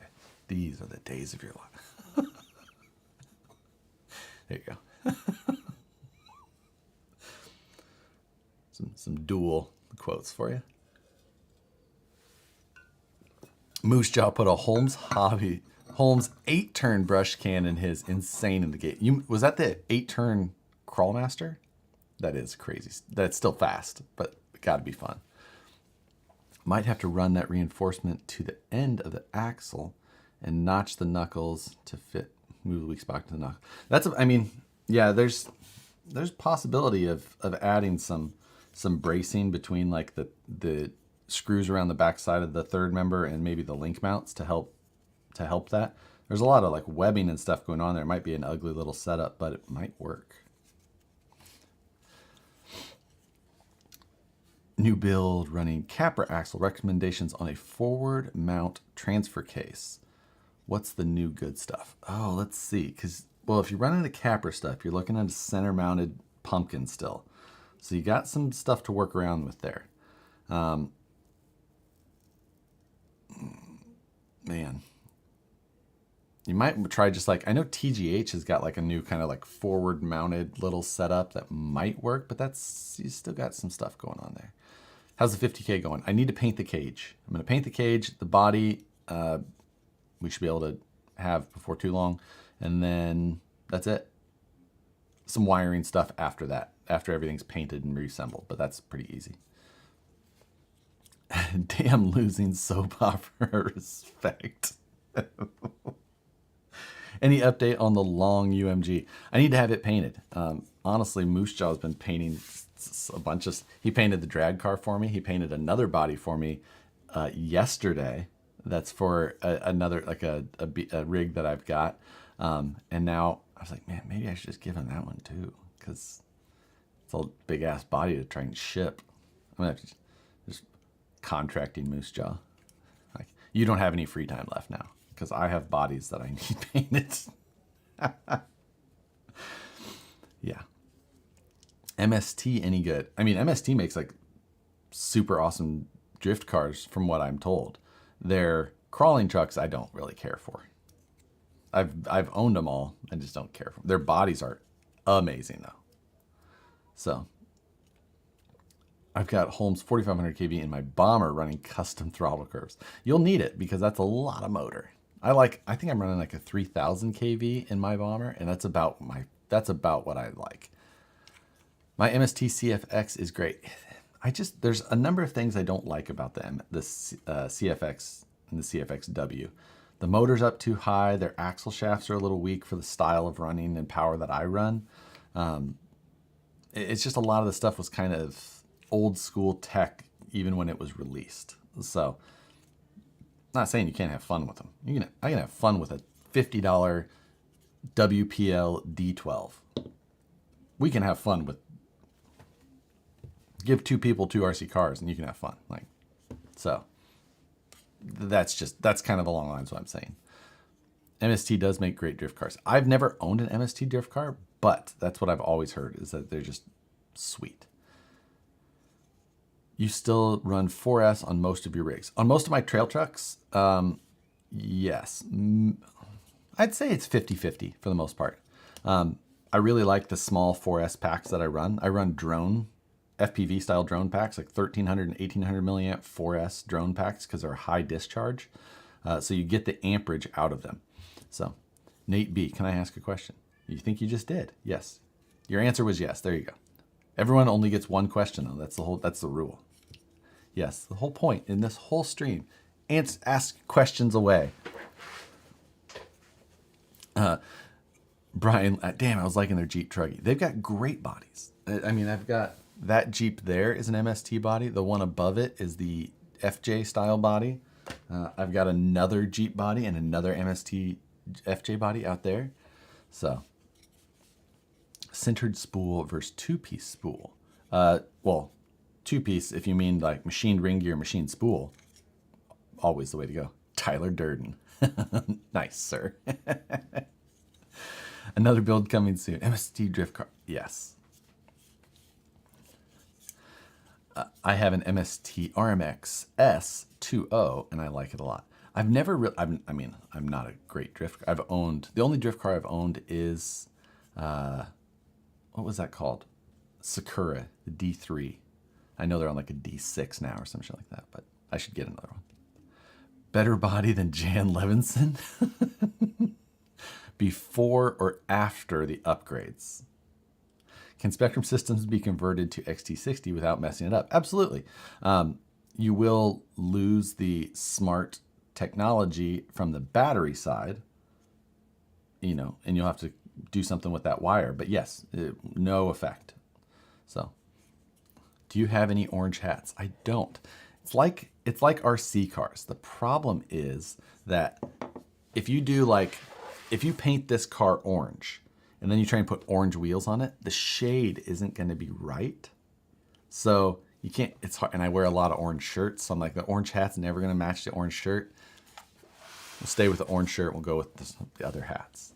these are the days of your life. There you go. some dual quotes for you. Moose Jaw put a Holmes 8-turn brush can in his insane in the gate. Was that the 8-turn Crawlmaster? That is crazy. That's still fast, but gotta be fun. Might have to run that reinforcement to the end of the axle and notch the knuckles to fit. Move the weak spot to the knuckle. Yeah, there's possibility of adding some bracing between like the screws around the back side of the third member and maybe the link mounts to help that. There's a lot of like webbing and stuff going on there. It might be an ugly little setup, but it might work. New build running capper axle recommendations on a forward mount transfer case. What's the new good stuff? Oh, let's see. Well, if you're running the capper stuff, you're looking at a center mounted pumpkin still. So you got some stuff to work around with there. Man, you might try just like, I know TGH has got like a new kind of like forward mounted little setup that might work, but you still got some stuff going on there. How's the 50K going? I need to paint the cage. I'm going to paint the cage, the body, we should be able to have before too long. And then that's it. Some wiring stuff after that, after everything's painted and reassembled, but that's pretty easy. Damn, losing soap opera respect. Any update on the long UMG? I need to have it painted. Honestly, Moose Jaw's been painting a bunch of... He painted the drag car for me. He painted another body for me yesterday. That's for another, like a rig that I've got. And now I was like, man, maybe I should just give him that one too, because it's a big ass body to try and ship. I'm gonna have to just contracting Moose Jaw. Like, you don't have any free time left now because I have bodies that I need painted. Yeah. MST any good? I mean, MST makes like super awesome drift cars from what I'm told. Their crawling trucks I don't really care for. I've owned them all. I just don't care for them. Their bodies are amazing though. So I've got Holmes 4500 kV in my bomber running custom throttle curves. You'll need it because that's a lot of motor. I think I'm running like a 3000 kV in my bomber, and that's about what I like. My MST CFX is great. There's a number of things I don't like about the CFX and the CFXW. The motor's up too high. Their axle shafts are a little weak for the style of running and power that I run. It's just a lot of the stuff was kind of old school tech even when it was released. So not saying you can't have fun with them. I can have fun with a $50 WPL D12. We can have fun with, give two people two RC cars and you can have fun. So that's kind of along the lines of what I'm saying. MST does make great drift cars. I've never owned an MST drift car, but that's what I've always heard, is that they're just sweet. You still run 4S on most of your rigs. On most of my trail trucks, yes. I'd say it's 50-50 for the most part. I really like the small 4S packs that I run. I run drone, FPV style drone packs, like 1300 and 1800 milliamp 4S drone packs because they're high discharge. So you get the amperage out of them. So Nate B, can I ask a question? You think you just did? Yes. Your answer was yes. There you go. Everyone only gets one question though. That's the rule. Yes, the whole point in this whole stream, ask questions away. Brian, damn, I was liking their Jeep Truggy. They've got great bodies. I mean, I've got that Jeep there is an MST body. The one above it is the FJ style body. I've got another Jeep body and another MST FJ body out there. So, centered spool versus two-piece spool. Well, two-piece if you mean like machined ring gear, machined spool. Always the way to go. Tyler Durden. Nice, sir. Another build coming soon. MST drift car. Yes. I have an MST RMX S20 and I like it a lot. I've never really, I mean, I'm not a great drift. The only drift car I've owned is, what was that called? Sakura, the D3. I know they're on like a D6 now or something like that, but I should get another one. Better body than Jan Levinson? Before or after the upgrades? Can Spectrum systems be converted to XT60 without messing it up? Absolutely. You will lose the smart technology from the battery side, and you'll have to do something with that wire. But yes, no effect. So, do you have any orange hats? I don't. It's like RC cars. The problem is that if you paint this car orange and then you try and put orange wheels on it, the shade isn't going to be right. So you can't, it's hard. And I wear a lot of orange shirts. So I'm like, the orange hat's never going to match the orange shirt. We'll stay with the orange shirt. We'll go with the other hats.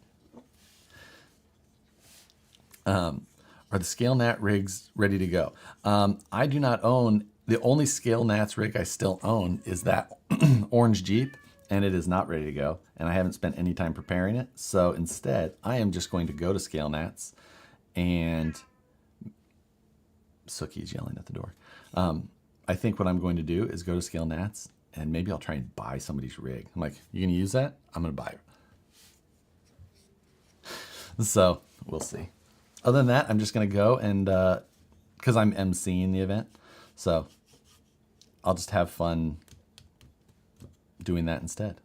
Are the Scale Nat rigs ready to go? I do not own, the only Scale Nats rig I still own is that orange Jeep, and it is not ready to go. And I haven't spent any time preparing it. So instead, I am just going to go to Scale Nats, and Sookie's yelling at the door. I think what I'm going to do is go to Scale Nats, and maybe I'll try and buy somebody's rig. I'm like, you gonna use that? I'm gonna buy it. So we'll see. Other than that, I'm just going to go and, because I'm emceeing the event, so I'll just have fun doing that instead.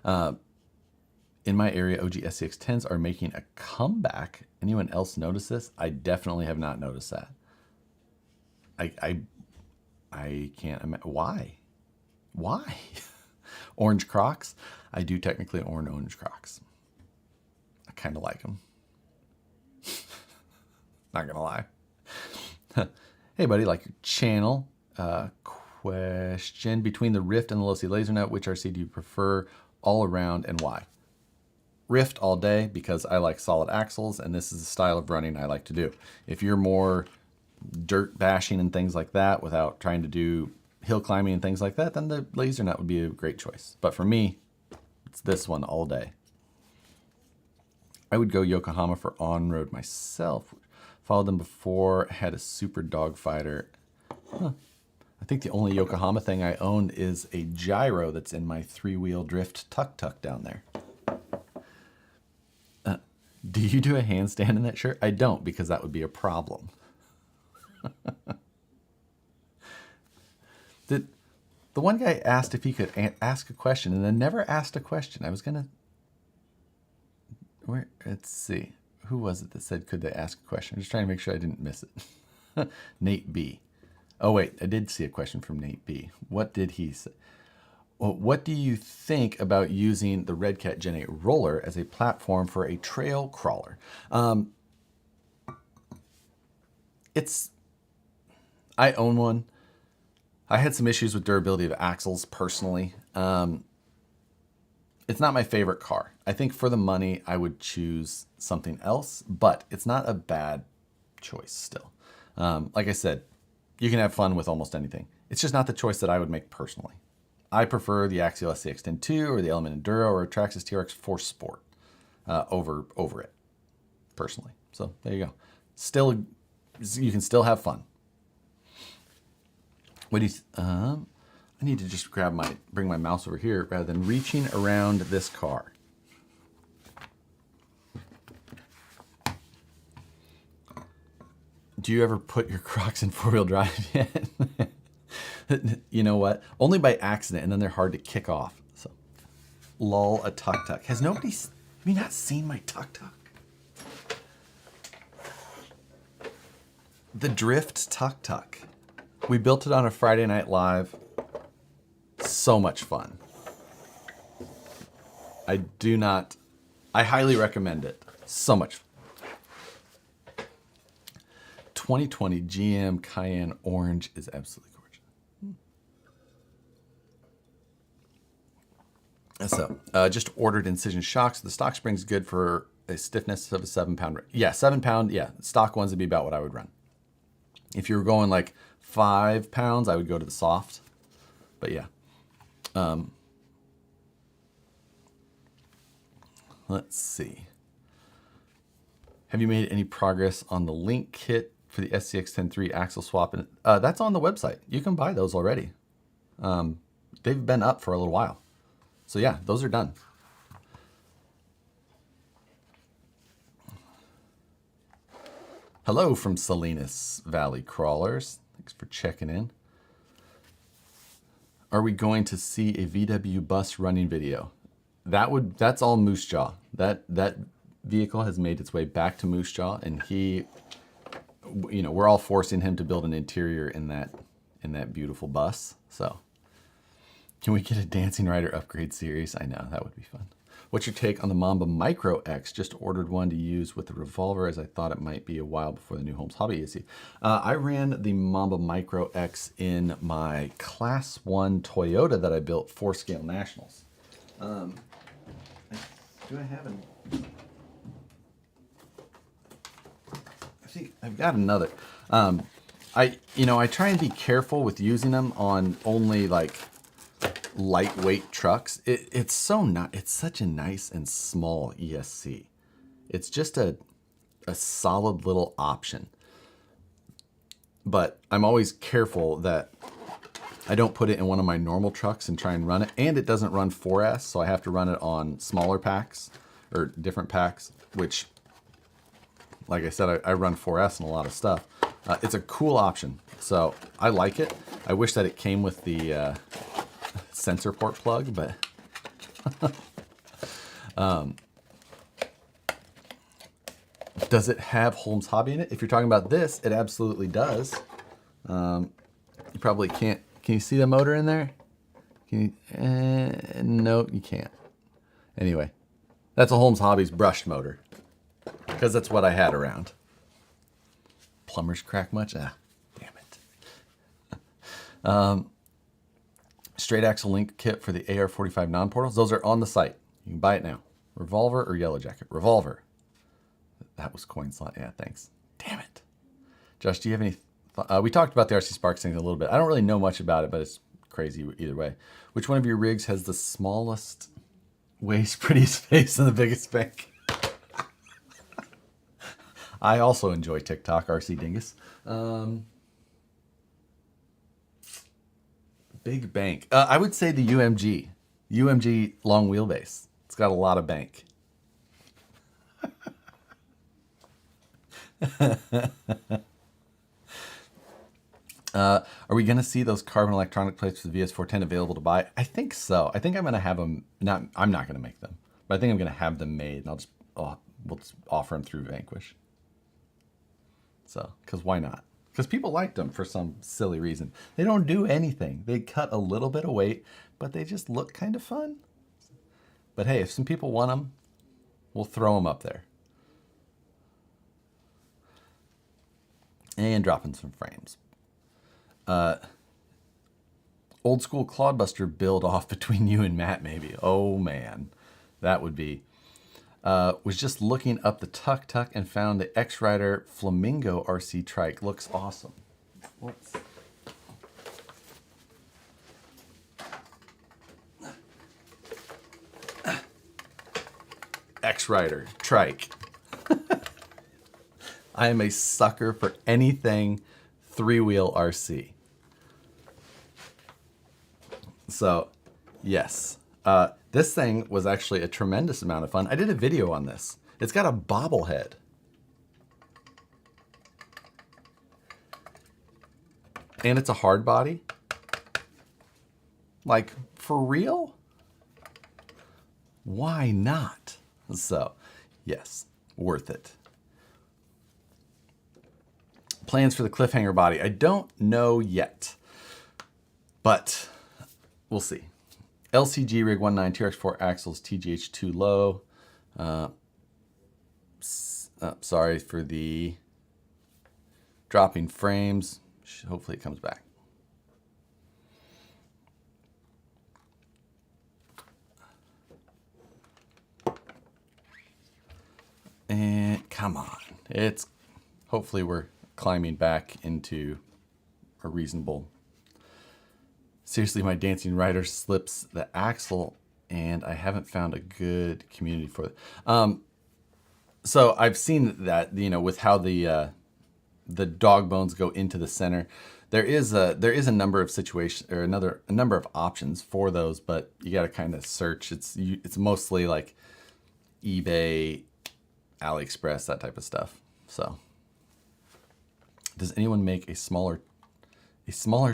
In my area, OG SCX10s are making a comeback. Anyone else notice this? I definitely have not noticed that. I can't imagine. Why? Orange Crocs? I do technically own orange Crocs. I kind of like them. Not gonna lie. Hey buddy, like your channel. Question: between the Ryft and the low-C laser nut, which RC do you prefer all around and why? Ryft all day because I like solid axles and this is the style of running I like to do. If you're more dirt bashing and things like that without trying to do hill climbing and things like that, then the laser nut would be a great choice. But for me, it's this one all day. I would go Yokohama for on-road myself. Followed them before, had a super dogfighter. Huh. I think the only Yokohama thing I own is a gyro that's in my 3-wheel drift tuk-tuk down there. Do you do a handstand in that shirt? I don't, because that would be a problem. The one guy asked if he could ask a question and then never asked a question. I was going to... Let's see. Who was it that said, could they ask a question? I'm just trying to make sure I didn't miss it. Nate B. Oh, wait. I did see a question from Nate B. What did he say? Well, what do you think about using the Red Cat Gen 8 roller as a platform for a trail crawler? I own one. I had some issues with durability of axles personally. It's not my favorite car. I think for the money, I would choose something else, but it's not a bad choice still. Like I said, you can have fun with almost anything. It's just not the choice that I would make personally. I prefer the Axial SCX-10 or the Element Enduro or Traxxas TRX Force Sport over it, personally. So there you go. Still, you can still have fun. What do you? I need to just bring my mouse over here rather than reaching around this car. Do you ever put your Crocs in four-wheel drive yet? You know what? Only by accident, and then they're hard to kick off. So, lol, a tuk-tuk. Have you not seen my tuk-tuk? The Drift tuk-tuk. We built it on a Friday Night Live. So much fun. I highly recommend it. So much fun. 2020 GM Cayenne Orange is absolutely gorgeous. So, just ordered Incision shocks. The stock spring's good for a stiffness of a 7-pound. Yeah, 7 pound. Yeah, stock ones would be about what I would run. If you were going like 5 pounds, I would go to the soft. But yeah. Let's see. Have you made any progress on the link kit for the SCX-10 axle swap? And that's on the website. You can buy those already. They've been up for a little while. So yeah, those are done. Hello from Salinas Valley Crawlers. Thanks for checking in. Are we going to see a VW bus running video? That's all Moose Jaw. That vehicle has made its way back to Moose Jaw, and we're all forcing him to build an interior in that beautiful bus. So, can we get a Dancing Rider upgrade series? I know, that would be fun. What's your take on the Mamba Micro X? Just ordered one to use with the revolver, as I thought it might be a while before the new Holmes Hobby ESC. I ran the Mamba Micro X in my Class 1 Toyota that I built for Scale Nationals. Do I have an... I think I've got another. I try and be careful with using them on only like lightweight trucks. It's such a nice and small ESC. It's just a solid little option. But I'm always careful that I don't put it in one of my normal trucks and try and run it. And it doesn't run 4S, so I have to run it on smaller packs or different packs, which, like I said, I run 4S and a lot of stuff. It's a cool option, so I like it. I wish that it came with the sensor port plug, but does it have Holmes Hobby in it? If you're talking about this, it absolutely does. You probably can't. Can you see the motor in there? Can you? No, you can't. Anyway, that's a Holmes Hobby's brushed motor, because that's what I had around. Plumbers crack much? Ah, damn it. Straight axle link kit for the AR-45 non-portals. Those are on the site. You can buy it now. Revolver or Yellow Jacket? Revolver. That was coin slot. Yeah, thanks. Damn it. Josh, do you have any... we talked about the RC Sparks thing a little bit. I don't really know much about it, but it's crazy either way. Which one of your rigs has the smallest waist, prettiest face, and the biggest bank? I also enjoy TikTok, RC Dingus. Big bank. I would say the UMG. UMG long wheelbase. It's got a lot of bank. Are we going to see ththose carbon electronic plates for the VS410 available to buy? I think so. I think I'm going to have them. I'm not going to make them, but I think I'm going to have them made, and we'll just offer them through Vanquish. So, because why not? Because people liked them for some silly reason. They don't do anything. They cut a little bit of weight, but they just look kind of fun. But hey, if some people want them, we'll throw them up there. And drop in some frames. Old school Clodbuster build off between you and Matt, maybe. Oh man, that would be. Was just looking up the Tuk Tuk and found the X-Rider Flamingo RC trike. Looks awesome. Whoops. X-Rider, trike. I am a sucker for anything three-wheel RC. So, yes. This thing was actually a tremendous amount of fun. I did a video on this. It's got a bobblehead. And it's a hard body. Like, for real? Why not? So, yes, worth it. Plans for the cliffhanger body. I don't know yet, but we'll see. LCG rig 19 TRX4 axles, TGH2 low. Sorry for the dropping frames. Hopefully it comes back. And come on. Hopefully we're climbing back into a reasonable. Seriously, my dancing rider slips the axle and I haven't found a good community for it. So I've seen that, with how the dog bones go into the center. There is a number of situations or a number of options for those, but you got to kind of search. It's mostly like eBay, AliExpress, that type of stuff. So, does anyone make a smaller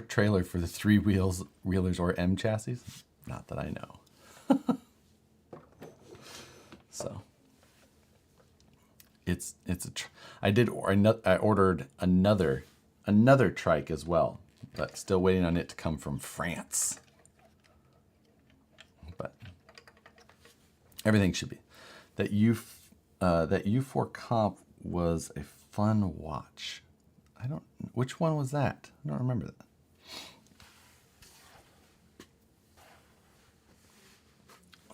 trailer for the three-wheelers or M chassis? Not that I know. So, I ordered another trike as well, but still waiting on it to come from France. But everything should be. That U4 comp was a fun watch. Which one was that? I don't remember that.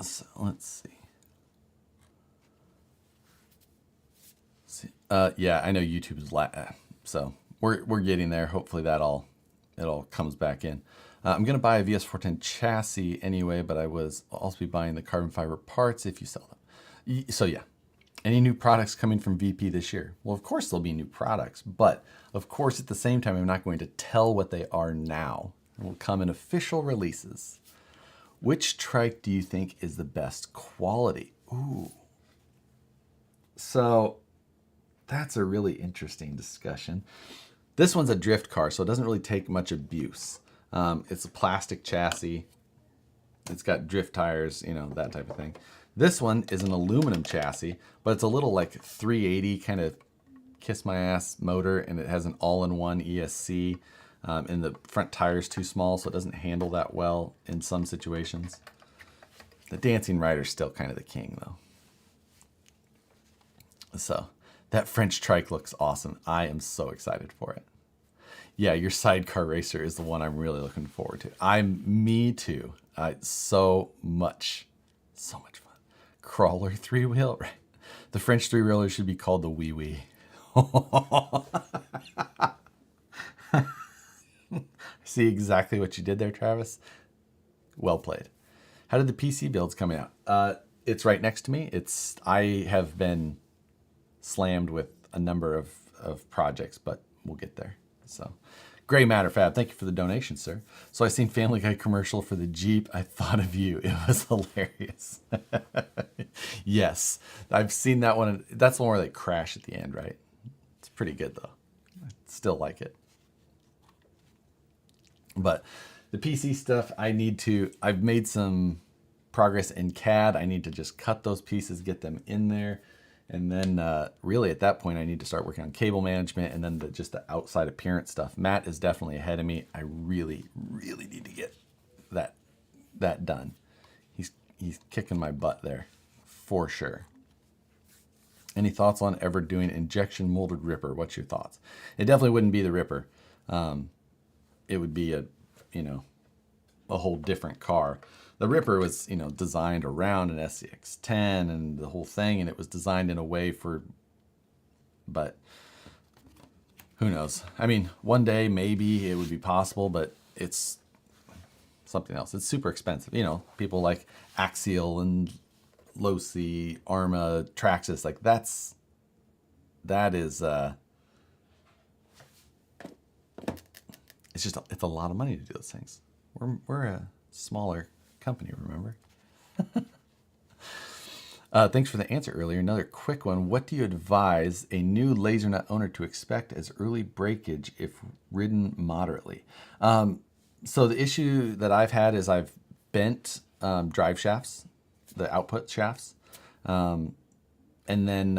So let's see. Yeah, I know YouTube is so we're getting there. Hopefully it all comes back in. I'm gonna buy a VS410 chassis anyway, but I'll also be buying the carbon fiber parts if you sell them. So yeah. Any new products coming from VP this year? Well, of course there'll be new products, but of course at the same time, I'm not going to tell what they are now. It will come in official releases. Which trike do you think is the best quality? Ooh. So that's a really interesting discussion. This one's a drift car, so it doesn't really take much abuse. It's a plastic chassis. It's got drift tires, that type of thing. This one is an aluminum chassis, but it's a little like 380 kind of kiss my ass motor, and it has an all-in-one ESC, and the front tire's too small, so it doesn't handle that well in some situations. The Dancing Rider's still kind of the king, though. So that French trike looks awesome. I am so excited for it. Yeah, your sidecar racer is the one I'm really looking forward to. Me too. So much fun. Crawler three-wheel, right? The French three-wheeler should be called the Wee Wee. See exactly what you did there, Travis? Well played. How did the PC builds coming out? It's right next to me. I have been slammed with a number of projects, but we'll get there. So, Gray Matter Fab, thank you for the donation, sir. So I seen Family Guy commercial for the Jeep. I thought of you. It was hilarious. Yes, I've seen that one. That's the one where they crash at the end, right? It's pretty good though. I still like it. But the PC stuff, I've made some progress in CAD. I need to just cut those pieces, get them in there. And then really at that point, I need to start working on cable management and then just the outside appearance stuff. Matt is definitely ahead of me. I really, really need to get that done. He's kicking my butt there for sure. Any thoughts on ever doing injection molded Ripper? What's your thoughts? It definitely wouldn't be the Ripper. It would be a whole different car. The Ripper was, designed around an SCX-10 and the whole thing, and it was designed in a way but who knows? I mean, one day maybe it would be possible, but it's something else. It's super expensive. People like Axial and Low C, Arma, Traxxas, like that is it's a lot of money to do those things. We're a smaller company, remember? Thanks for the answer earlier. Another quick one. What do you advise a new laser nut owner to expect as early breakage if ridden moderately? So the issue that I've had is I've bent drive shafts, the output shafts, and then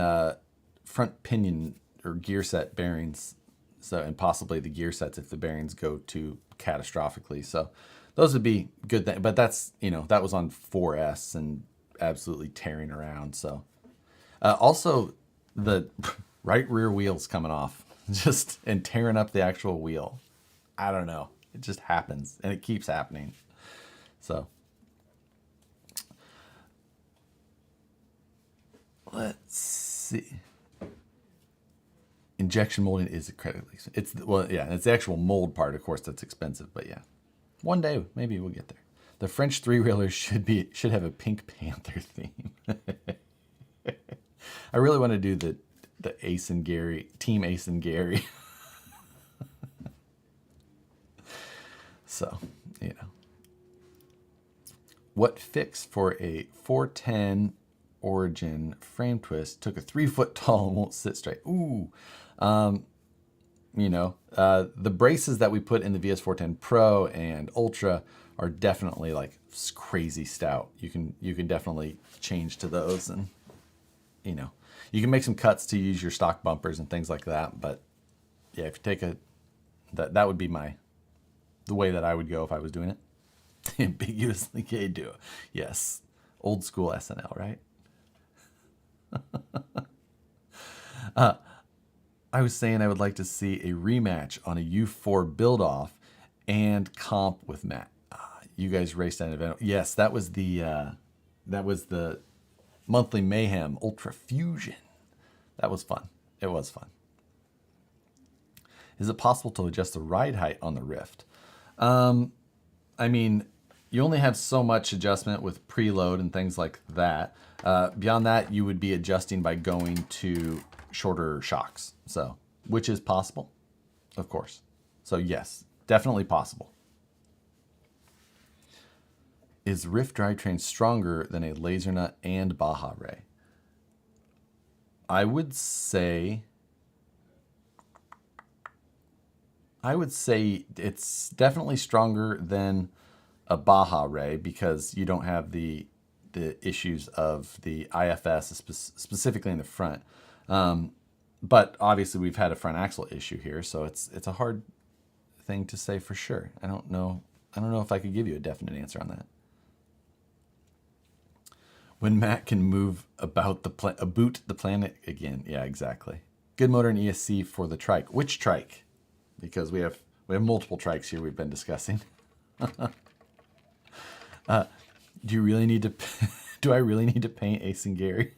front pinion or gear set bearings. So, and possibly the gear sets if the bearings go too catastrophically. So those would be good things, but that's, that was on 4S and absolutely tearing around. So also the right rear wheel's coming off and tearing up the actual wheel. I don't know. It just happens and it keeps happening. So let's see. Injection molding is incredibly expensive. It's the actual mold part, of course, that's expensive, but yeah. One day maybe we'll get there. The French three-wheelers should have a Pink Panther theme. I really want to do the Ace and Gary, Team Ace and Gary. So, What fix for a 410 Origin frame twist took a 3 foot tall and won't sit straight? Ooh. The braces that we put in the VS410 Pro and Ultra are definitely like crazy stout. You can definitely change to those, and you can make some cuts to use your stock bumpers and things like that. But yeah, if you take that would be the way that I would go if I was doing it. Ambiguously gay duo. Yes. Old school SNL, right? I was saying I would like to see a rematch on a U4 build-off and comp with Matt. You guys raced at an event. Yes, that was the Monthly Mayhem Ultra Fusion. That was fun. It was fun. Is it possible to adjust the ride height on the Ryft? I mean, you only have so much adjustment with preload and things like that. Beyond that, you would be adjusting by going to shorter shocks. So, which is possible, of course. So yes, definitely possible. Is Ryft drivetrain stronger than a laser nut and Baja Ray? I would say it's definitely stronger than a Baja Ray because you don't have the issues of the IFS specifically in the front. But obviously we've had a front axle issue here, so it's a hard thing to say for sure. I don't know if I could give you a definite answer on that. When Matt can move about boot the planet again. Yeah, exactly. Good motor and ESC for the trike. Which trike? Because we have multiple trikes here we've been discussing. Do you really need to? Do I really need to paint Ace and Gary?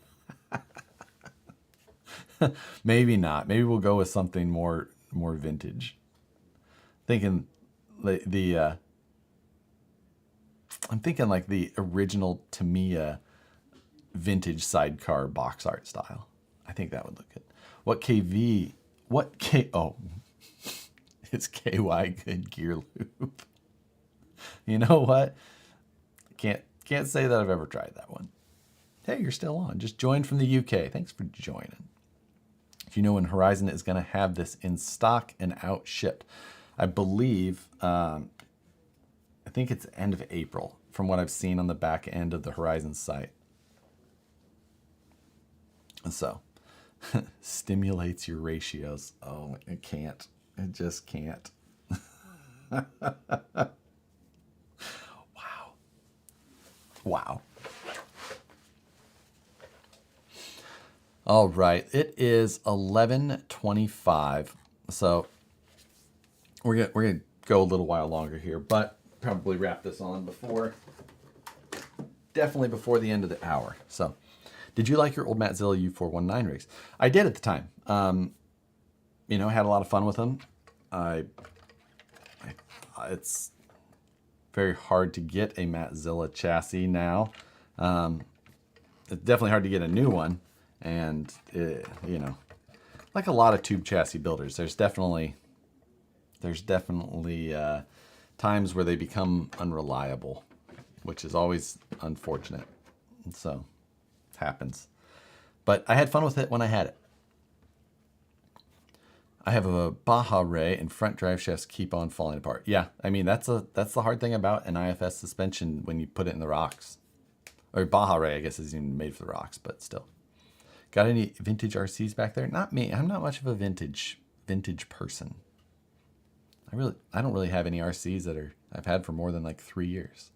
Maybe not. Maybe we'll go with something more vintage. Thinking I'm thinking like the original Tamiya vintage sidecar box art style. I think that would look good. Oh, it's KY good gear loop. You know what? Can't say that I've ever tried that one. Hey, you're still on. Just joined from the UK. Thanks for joining. Do you know when Horizon is going to have this in stock and out shipped? I believe, I think it's end of April from what I've seen on the back end of the Horizon site. So, stimulates your ratios. Oh, it can't. It just can't. Wow. All right, it is 11:25, so we're gonna go a little while longer here, but probably wrap this on definitely before the end of the hour. So, did you like your old Mattzilla U419 rigs? I did at the time. Had a lot of fun with them. It's very hard to get a Mattzilla chassis now. it's definitely hard to get a new one. And, you know, like a lot of tube chassis builders, there's definitely times where they become unreliable, which is always unfortunate. And so, it happens. But I had fun with it when I had it. I have a Baja Ray and front drive shafts keep on falling apart. Yeah, I mean, that's the hard thing about an IFS suspension when you put it in the rocks. Or Baja Ray, I guess, isn't even made for the rocks, but still. Got any vintage RCs back there? Not me. I'm not much of a vintage person. I don't really have any RCs that I've had for more than like 3 years.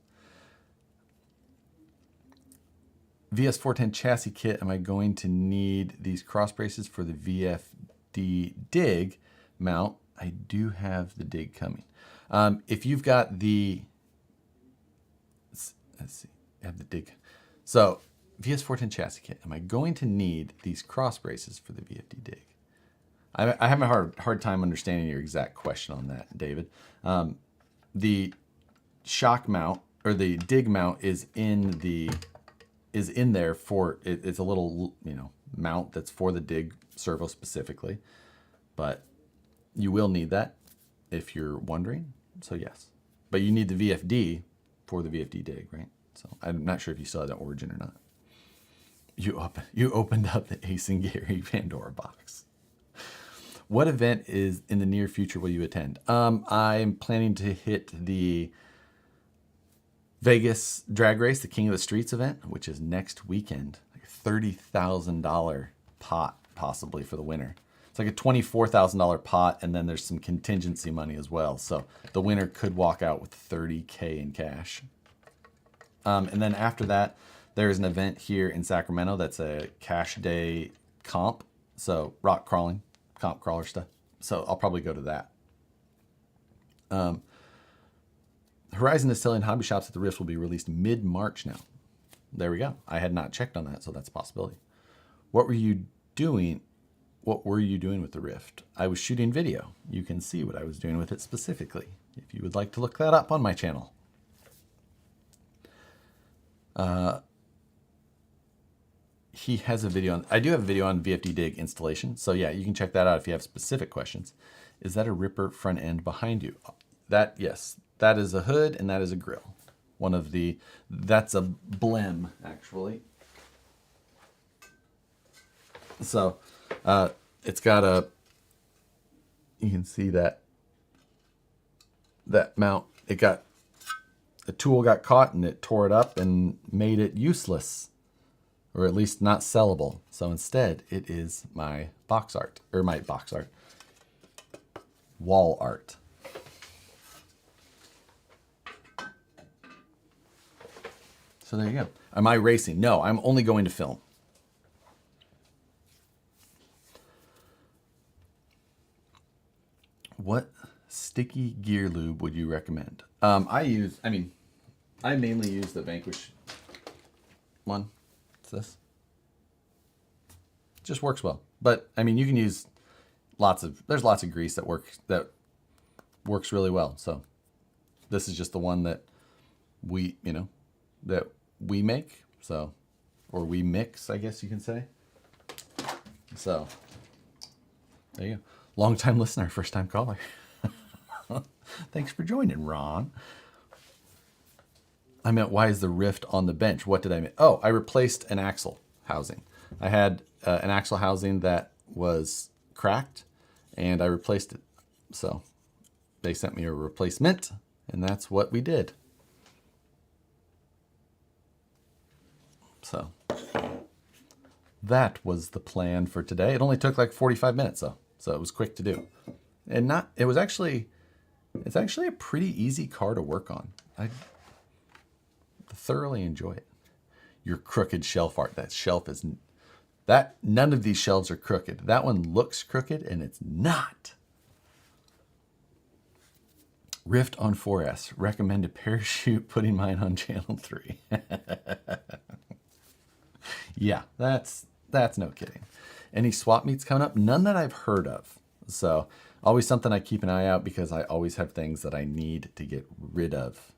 VS410 chassis kit. Am I going to need these cross braces for the VFD dig mount? I do have the dig coming. If you've got the, let's see, I have the dig. So VS410 chassis kit. Am I going to need these cross braces for the VFD dig? I have a hard time understanding your exact question on that, David. The shock mount or the dig mount is in there for it's a little, you know, mount that's for the dig servo specifically, but you will need that if you're wondering. So yes, but you need the VFD for the VFD dig, right? So I'm not sure if you still have the origin or not. You opened up the Ace and Gary Pandora box. What event is in the near future will you attend? I'm planning to hit the Vegas drag race, the King of the Streets event, which is next weekend. Like a $30,000 pot possibly for the winner. It's like a $24,000 pot, and then there's some contingency money as well. So the winner could walk out with $30K in cash. And then after that, there's an event here in Sacramento that's a cash day comp. So rock crawling, comp crawler stuff. So I'll probably go to that. Horizon Distilling Hobby Shops at the Ryft will be released mid-March now. There we go. I had not checked on that, so that's a possibility. What were you doing with the Ryft? I was shooting video. You can see what I was doing with it specifically, if you would like to look that up on my channel. He has a video on, I do have a video on VFD dig installation. So yeah, you can check that out if you have specific questions. Is that a Ripper front end behind you? That, yes, that is a hood and that is a grill. That's a blem actually. So, it's got you can see that mount, the tool got caught and it tore it up and made it useless, or at least not sellable. So instead it is my wall art. So there you go. Am I racing? No, I'm only going to film. What sticky gear lube would you recommend? I mainly use the Vanquish one. It's this. It just works well. But I mean, you can use there's lots of grease that works really well. So this is just the one that we make. So, or we mix, I guess you can say. So there you go. Long-time listener, first-time caller. Thanks for joining, Ron. I meant, why is the Ryft on the bench? What did I mean? Oh, I replaced an axle housing. I had an axle housing that was cracked, and I replaced it. So they sent me a replacement, and that's what we did. So that was the plan for today. It only took like 45 minutes, though. So it was quick to do. And it's actually a pretty easy car to work on. I thoroughly enjoy it. Your crooked shelf art. None of these shelves are crooked. That one looks crooked and it's not. Ryft on 4S. Recommend a parachute, putting mine on channel 3. Yeah, that's no kidding. Any swap meets coming up? None that I've heard of. So always something I keep an eye out, because I always have things that I need to get rid of.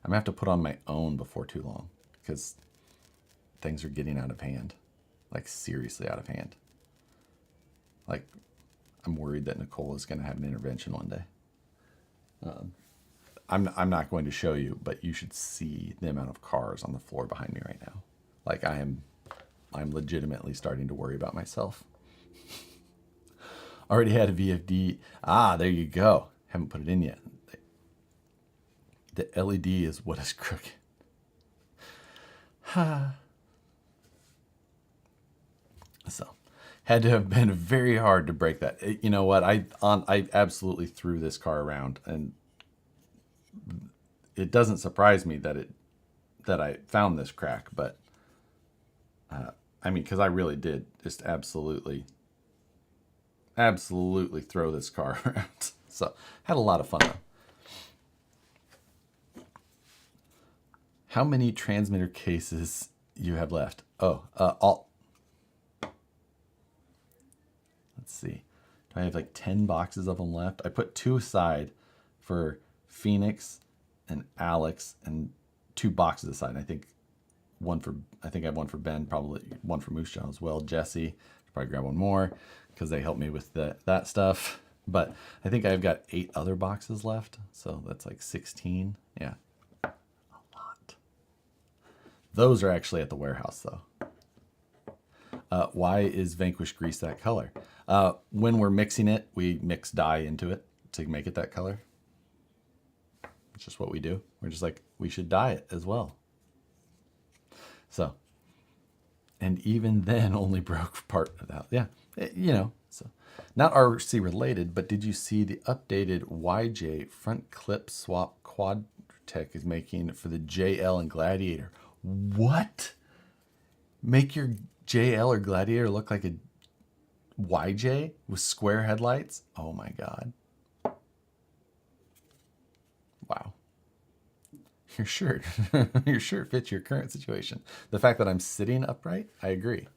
I'm gonna have to put on my own before too long, because things are getting out of hand. Like seriously out of hand. Like I'm worried that Nicole is going to have an intervention one day. I'm not going to show you, but you should see the amount of cars on the floor behind me right now. Like I'm legitimately starting to worry about myself. Already had a VFD. Ah, there you go. Haven't put it in yet. The LED is what is crooked. So, had to have been very hard to break that. You know what? I absolutely threw this car around, and it doesn't surprise me that I found this crack, but I mean, because I really did just absolutely throw this car around. So, had a lot of fun though. How many transmitter cases you have left? Oh, all. Let's see. Do I have like 10 boxes of them left? I put 2 aside for Phoenix and Alex, and 2 boxes aside. I think I have one for Ben, probably one for Moose Jaw as well. Jesse, should probably grab one more because they helped me with that stuff. But I think I've got 8 other boxes left, so that's like 16. Yeah, a lot. Those are actually at the warehouse though. Why is Vanquish grease that color? When we're mixing it, we mix dye into it to make it that color. It's just what we do. We're just like, we should dye it as well. So, and even then only broke part of that. Yeah, you know, so not RC related, but did you see the updated YJ front clip swap Quadtech is making for the JL and Gladiator? What? Make your JL or Gladiator look like a YJ with square headlights? Oh my God. Wow. Your shirt fits your current situation. The fact that I'm sitting upright, I agree.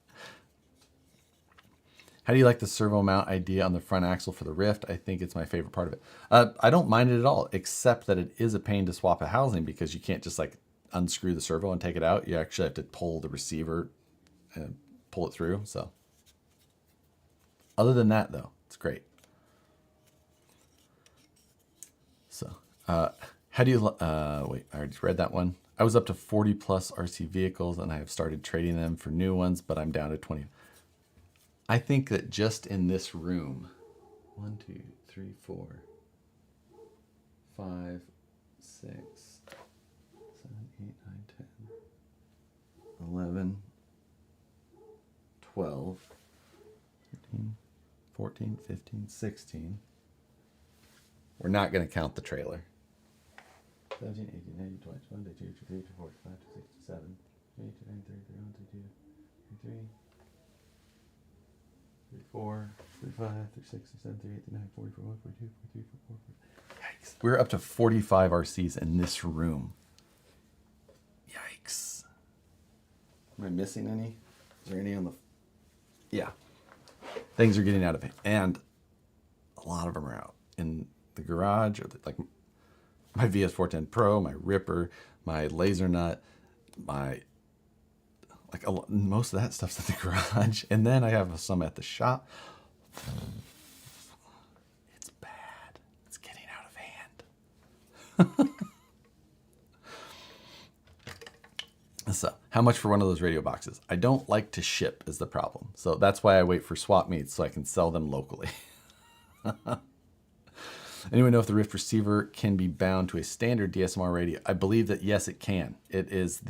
How do you like the servo mount idea on the front axle for the Ryft? I think it's my favorite part of it. I don't mind it at all, except that it is a pain to swap a housing because you can't just like unscrew the servo and take it out. You actually have to pull the receiver and pull it through. So other than that though, it's great. So, how do you, wait, I already read that one. I was up to 40 plus RC vehicles and I have started trading them for new ones, but I'm down to 20. I think that just in this room, 1, 2, 3, 4, 5, 6, 7, 8, 9, 10, 11, 12, 13, 14, 15, 16. We're not going to count the trailer. 17, 18, 19, 20, 21, 22, 23, 24, 25, 26, 27, 28, 29, 30, 31, 32, 33, 34, 35, 36, 37, 38, 39, 40, 41, 42, 43, 44, 45. Yikes. We're up to 45 RCs in this room. Yikes. Am I missing any? Is there any on the... Yeah. Things are getting out of hand. And a lot of them are out in the garage, or like my VS410 Pro, my Ripper, my laser nut, my most of that stuff's in the garage, and then I have some at the shop. It's bad. It's getting out of hand. So, how much for one of those radio boxes? I don't like to ship is the problem. So that's why I wait for swap meets so I can sell them locally. Anyone know if the Ryft receiver can be bound to a standard DSMR radio? I believe that yes, it can. It is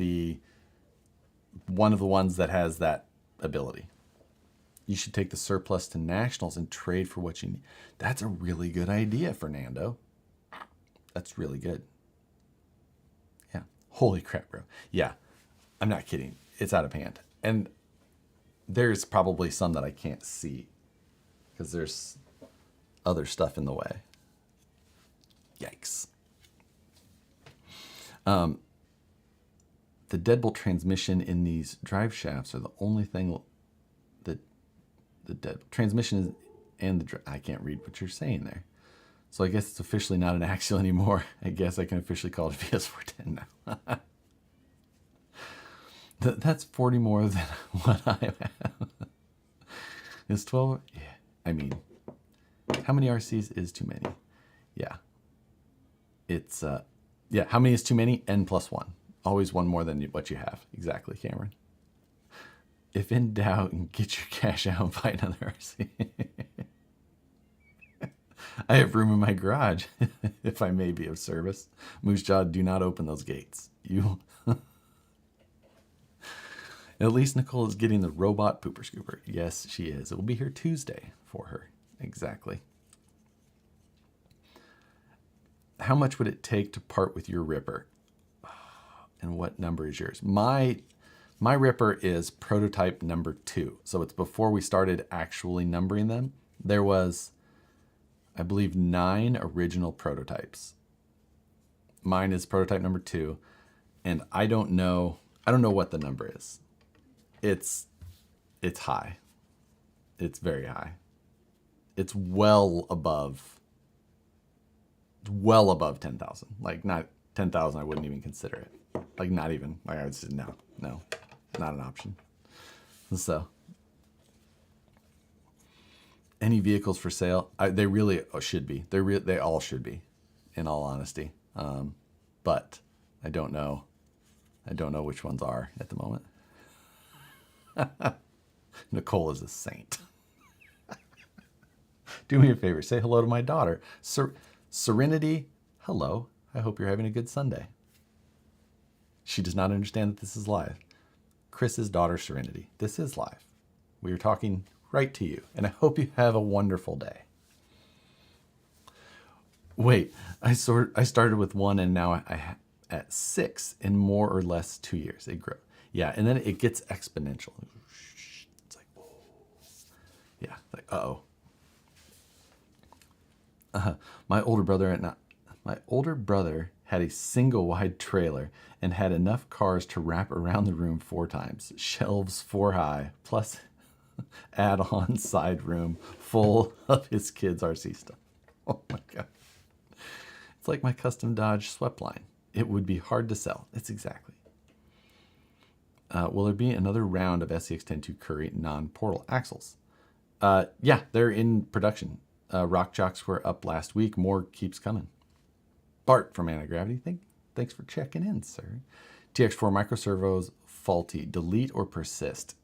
one of the ones that has that ability. You should take the surplus to nationals and trade for what you need. That's a really good idea, Fernando. That's really good. Yeah. Holy crap, bro. Yeah. I'm not kidding. It's out of hand. And there's probably some that I can't see because there's other stuff in the way. Yikes. The deadbolt transmission in these drive shafts are the only thing that the deadbolt transmission is, and I can't read what you're saying there. So I guess it's officially not an Axial anymore. I guess I can officially call it a VS410 now. That's 40 more than what I have. Is 12? Yeah. I mean, how many RCs is too many? Yeah. It's, yeah, how many is too many? N plus 1. Always one more than what you have. Exactly, Cameron. If in doubt, get your cash out and buy another RC. I have room in my garage, if I may be of service. Moose Jaw, do not open those gates. You. At least Nicole is getting the robot pooper scooper. Yes, she is. It will be here Tuesday for her. Exactly. How much would it take to part with your Ripper? And what number is yours? My Ripper is prototype number 2. So it's before we started actually numbering them. There was, I believe, 9 original prototypes. Mine is prototype number 2. And I don't know what the number is. It's high. It's very high. It's well above 10,000. Like, not 10,000, I wouldn't even consider it. Like, not even. Like, I would say no, not an option. So, any vehicles for sale? They really should be. They all should be, in all honesty. But I don't know. I don't know which ones are at the moment. Nicole is a saint. Do me a favor. Say hello to my daughter. Serenity, hello. I hope you're having a good Sunday. She does not understand that this is live. Chris's daughter, Serenity. This is live. We are talking right to you. And I hope you have a wonderful day. Wait, I started with 1 and now I at 6 in more or less 2 years. It grew. Yeah, and then it gets exponential. It's like, whoa. Yeah, like, uh-oh. My older brother had a single wide trailer and had enough cars to wrap around the room 4 times. Shelves 4 high, plus add-on side room full of his kids' RC stuff. Oh my God. It's like my custom Dodge swept line. It would be hard to sell. It's exactly. Will there be another round of SCX-102 Curry non-portal axles? Yeah, they're in production. Rock Jocks were up last week. More keeps coming. Bart from Anti-Gravity, thanks for checking in, sir. TX4 microservos faulty. Delete or persist?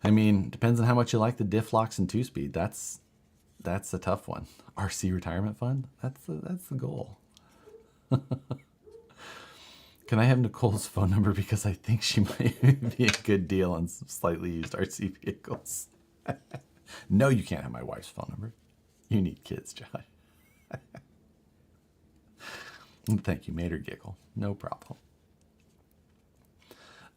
I mean, depends on how much you like the diff locks and 2-speed. That's a tough one. RC retirement fund? That's the goal. Can I have Nicole's phone number because I think she might be a good deal on some slightly used RC vehicles? No, you can't have my wife's phone number. You need kids, Josh. Thank you, made her giggle. No problem.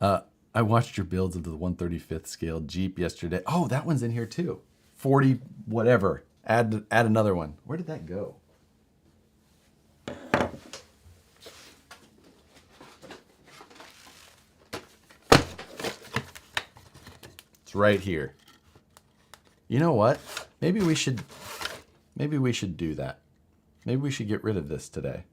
I watched your builds of the 135th scale Jeep yesterday. Oh, that one's in here too. 40 whatever. Add another one. Where did that go? It's right here. You know what? Maybe we should do that. Maybe we should get rid of this today.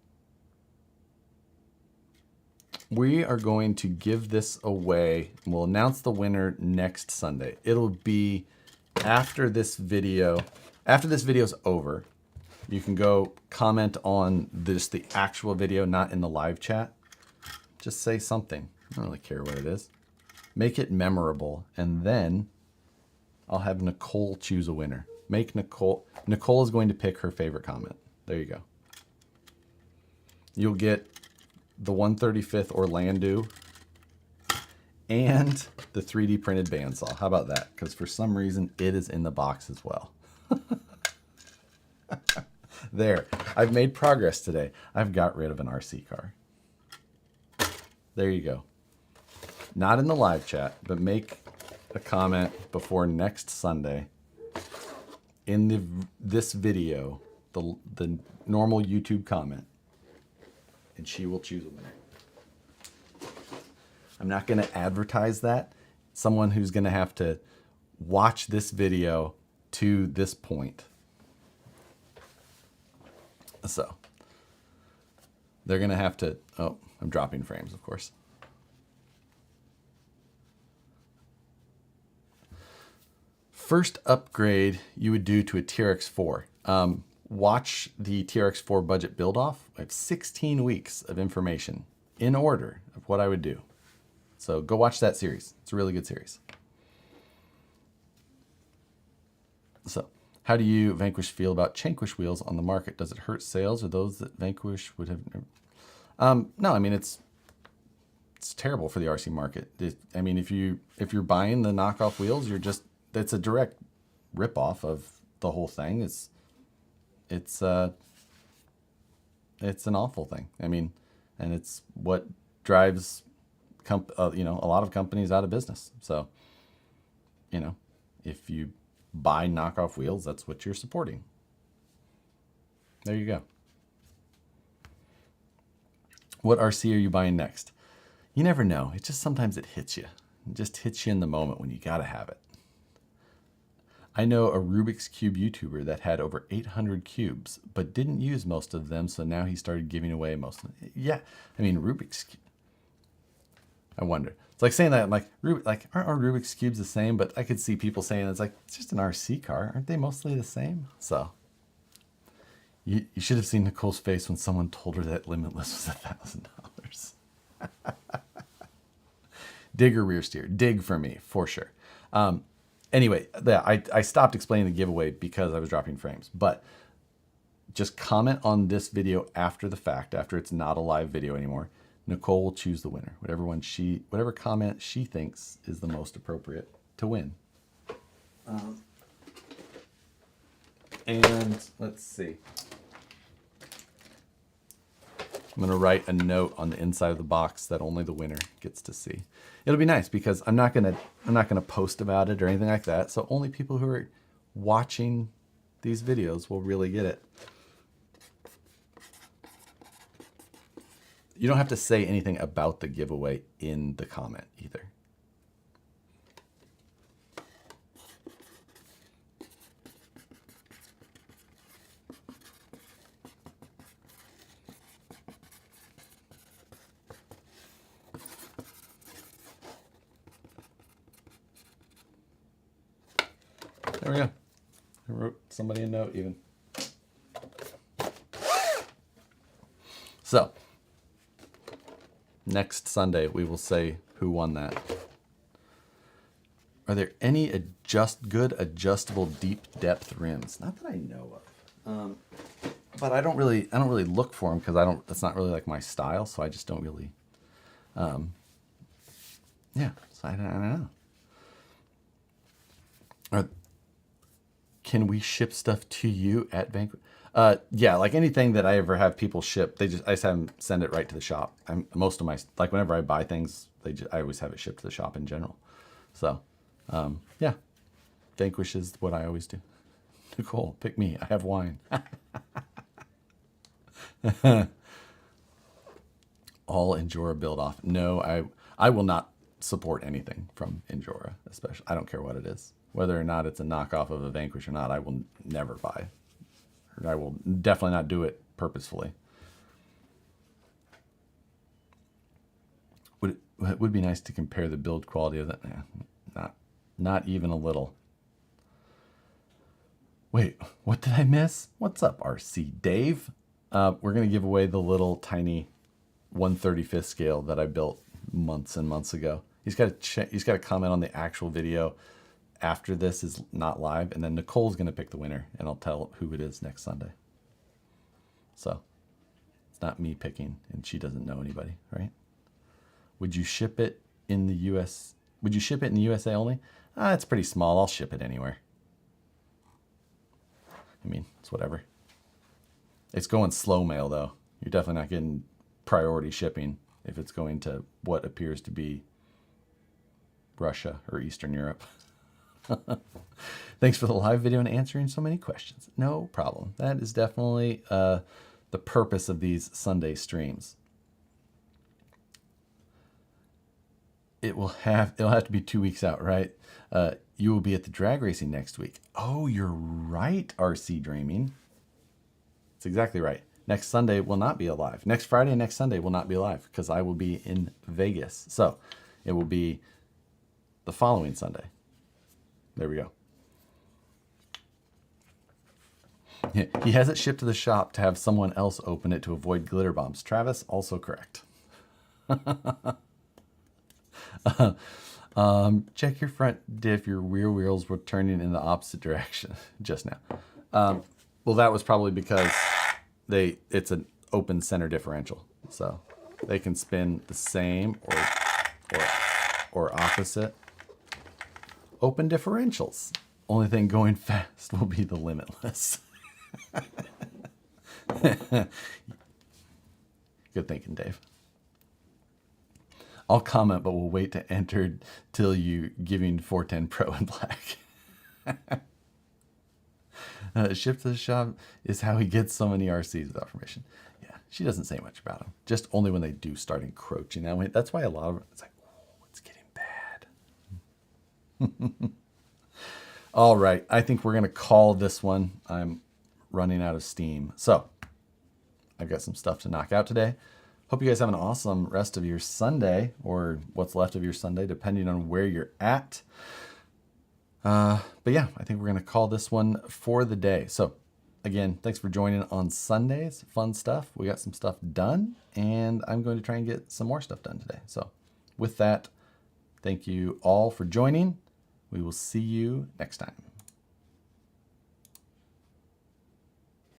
We are going to give this away. We'll announce the winner next Sunday. It'll be after this video. After this video's over, you can go comment on the actual video, not in the live chat. Just say something. I don't really care what it is. Make it memorable, and then I'll have Nicole choose a winner. Make Nicole is going to pick her favorite comment. There you go. You'll get the 135th Orlando and the 3D printed bandsaw. How about that? Because for some reason it is in the box as well. There, I've made progress today. I've got rid of an RC car. There you go. Not in the live chat, but make a comment before next Sunday in this video, the normal YouTube comment, and she will choose a winner. I'm not going to advertise that. Someone who's going to have to watch this video to this point. So they're going to have to, oh, I'm dropping frames, of course. first upgrade you would do to a TRX4. Watch the TRX4 budget build off. I have 16 weeks of information in order of what I would do. So go watch that series. It's a really good series. So how do you Vanquish feel about Chanquish wheels on the market? Does it hurt sales or those that Vanquish would have? No, I mean, it's terrible for the RC market. I mean, if you're buying the knockoff wheels, it's a direct ripoff of the whole thing. It's an awful thing. I mean, and it's what drives a lot of companies out of business. So, if you buy knockoff wheels, that's what you're supporting. There you go. What RC are you buying next? You never know. It just sometimes it hits you. It just hits you in the moment when you gotta have it. I know a Rubik's Cube YouTuber that had over 800 cubes, but didn't use most of them, so now he started giving away most of them. Yeah, I mean, Rubik's Cube. I wonder. It's like saying that, aren't our Rubik's Cubes the same? But I could see people saying it's just an RC car. Aren't they mostly the same? So, you should have seen Nicole's face when someone told her that Limitless was $1,000. Dig or rear steer? Dig for me, for sure. Anyway, I stopped explaining the giveaway because I was dropping frames. But just comment on this video after the fact, after it's not a live video anymore. Nicole will choose the winner. Whatever comment she thinks is the most appropriate to win. And let's see. I'm going to write a note on the inside of the box that only the winner gets to see. It'll be nice because I'm not going to post about it or anything like that. So only people who are watching these videos will really get it. You don't have to say anything about the giveaway in the comment either. There we go. I wrote somebody a note even. So, next Sunday, we will say who won that. Are there any good adjustable deep depth rims? Not that I know of. But I don't really look for them because that's not really like my style. So I just don't really, yeah. So I don't know. Can we ship stuff to you at Vanquish? Yeah, like anything that I ever have people ship, I just have them send it right to the shop. Most of my, like whenever I buy things, I always have it shipped to the shop in general. So, yeah, Vanquish is what I always do. Nicole, pick me. I have wine. All Injora build off. No, I will not support anything from Injora, especially. I don't care what it is. Whether or not it's a knockoff of a Vanquish or not, I will never buy. Or I will definitely not do it purposefully. It would be nice to compare the build quality of that. Not even a little. Wait, what did I miss? What's up, RC Dave? We're going to give away the little tiny 1/35th scale that I built months and months ago. He's got to comment on the actual video after this is not live, and then Nicole's going to pick the winner, and I'll tell who it is next Sunday. So it's not me picking, and she doesn't know anybody, right? Would you ship it in the US? Would you ship it in the USA only? It's pretty small. I'll ship it anywhere. I mean, it's whatever. It's going slow mail, though. You're definitely not getting priority shipping if it's going to what appears to be Russia or Eastern Europe. Thanks for the live video and answering so many questions. No problem. That is definitely the purpose of these Sunday streams. It'll have to be 2 weeks out, right? You will be at the drag racing next week. Oh, you're right, RC Dreaming. That's exactly right. Next Sunday will not be alive. Next Friday and next Sunday will not be alive because I will be in Vegas. So it will be the following Sunday. There we go. He has it shipped to the shop to have someone else open it to avoid glitter bombs. Travis, also correct. Check your front diff. Your rear wheels were turning in the opposite direction just now. Well, that was probably because it's an open center differential, so they can spin the same or opposite. Open differentials. Only thing going fast will be the limitless. Good thinking, Dave. I'll comment, but we'll wait to enter till you giving 410 Pro in black. Shipped to the shop is how he gets so many RCs without permission. Yeah, she doesn't say much about him. Just only when they do start encroaching. Now, that's why a lot of it's like, oh, it's getting bad. All right, I think we're gonna call this one. I'm running out of steam. So I've got some stuff to knock out today. Hope you guys have an awesome rest of your Sunday, or what's left of your Sunday, depending on where you're at. But yeah, I think we're going to call this one for the day. So again, thanks for joining on Sundays. Fun stuff. We got some stuff done, and I'm going to try and get some more stuff done today. So with that, thank you all for joining. We will see you next time.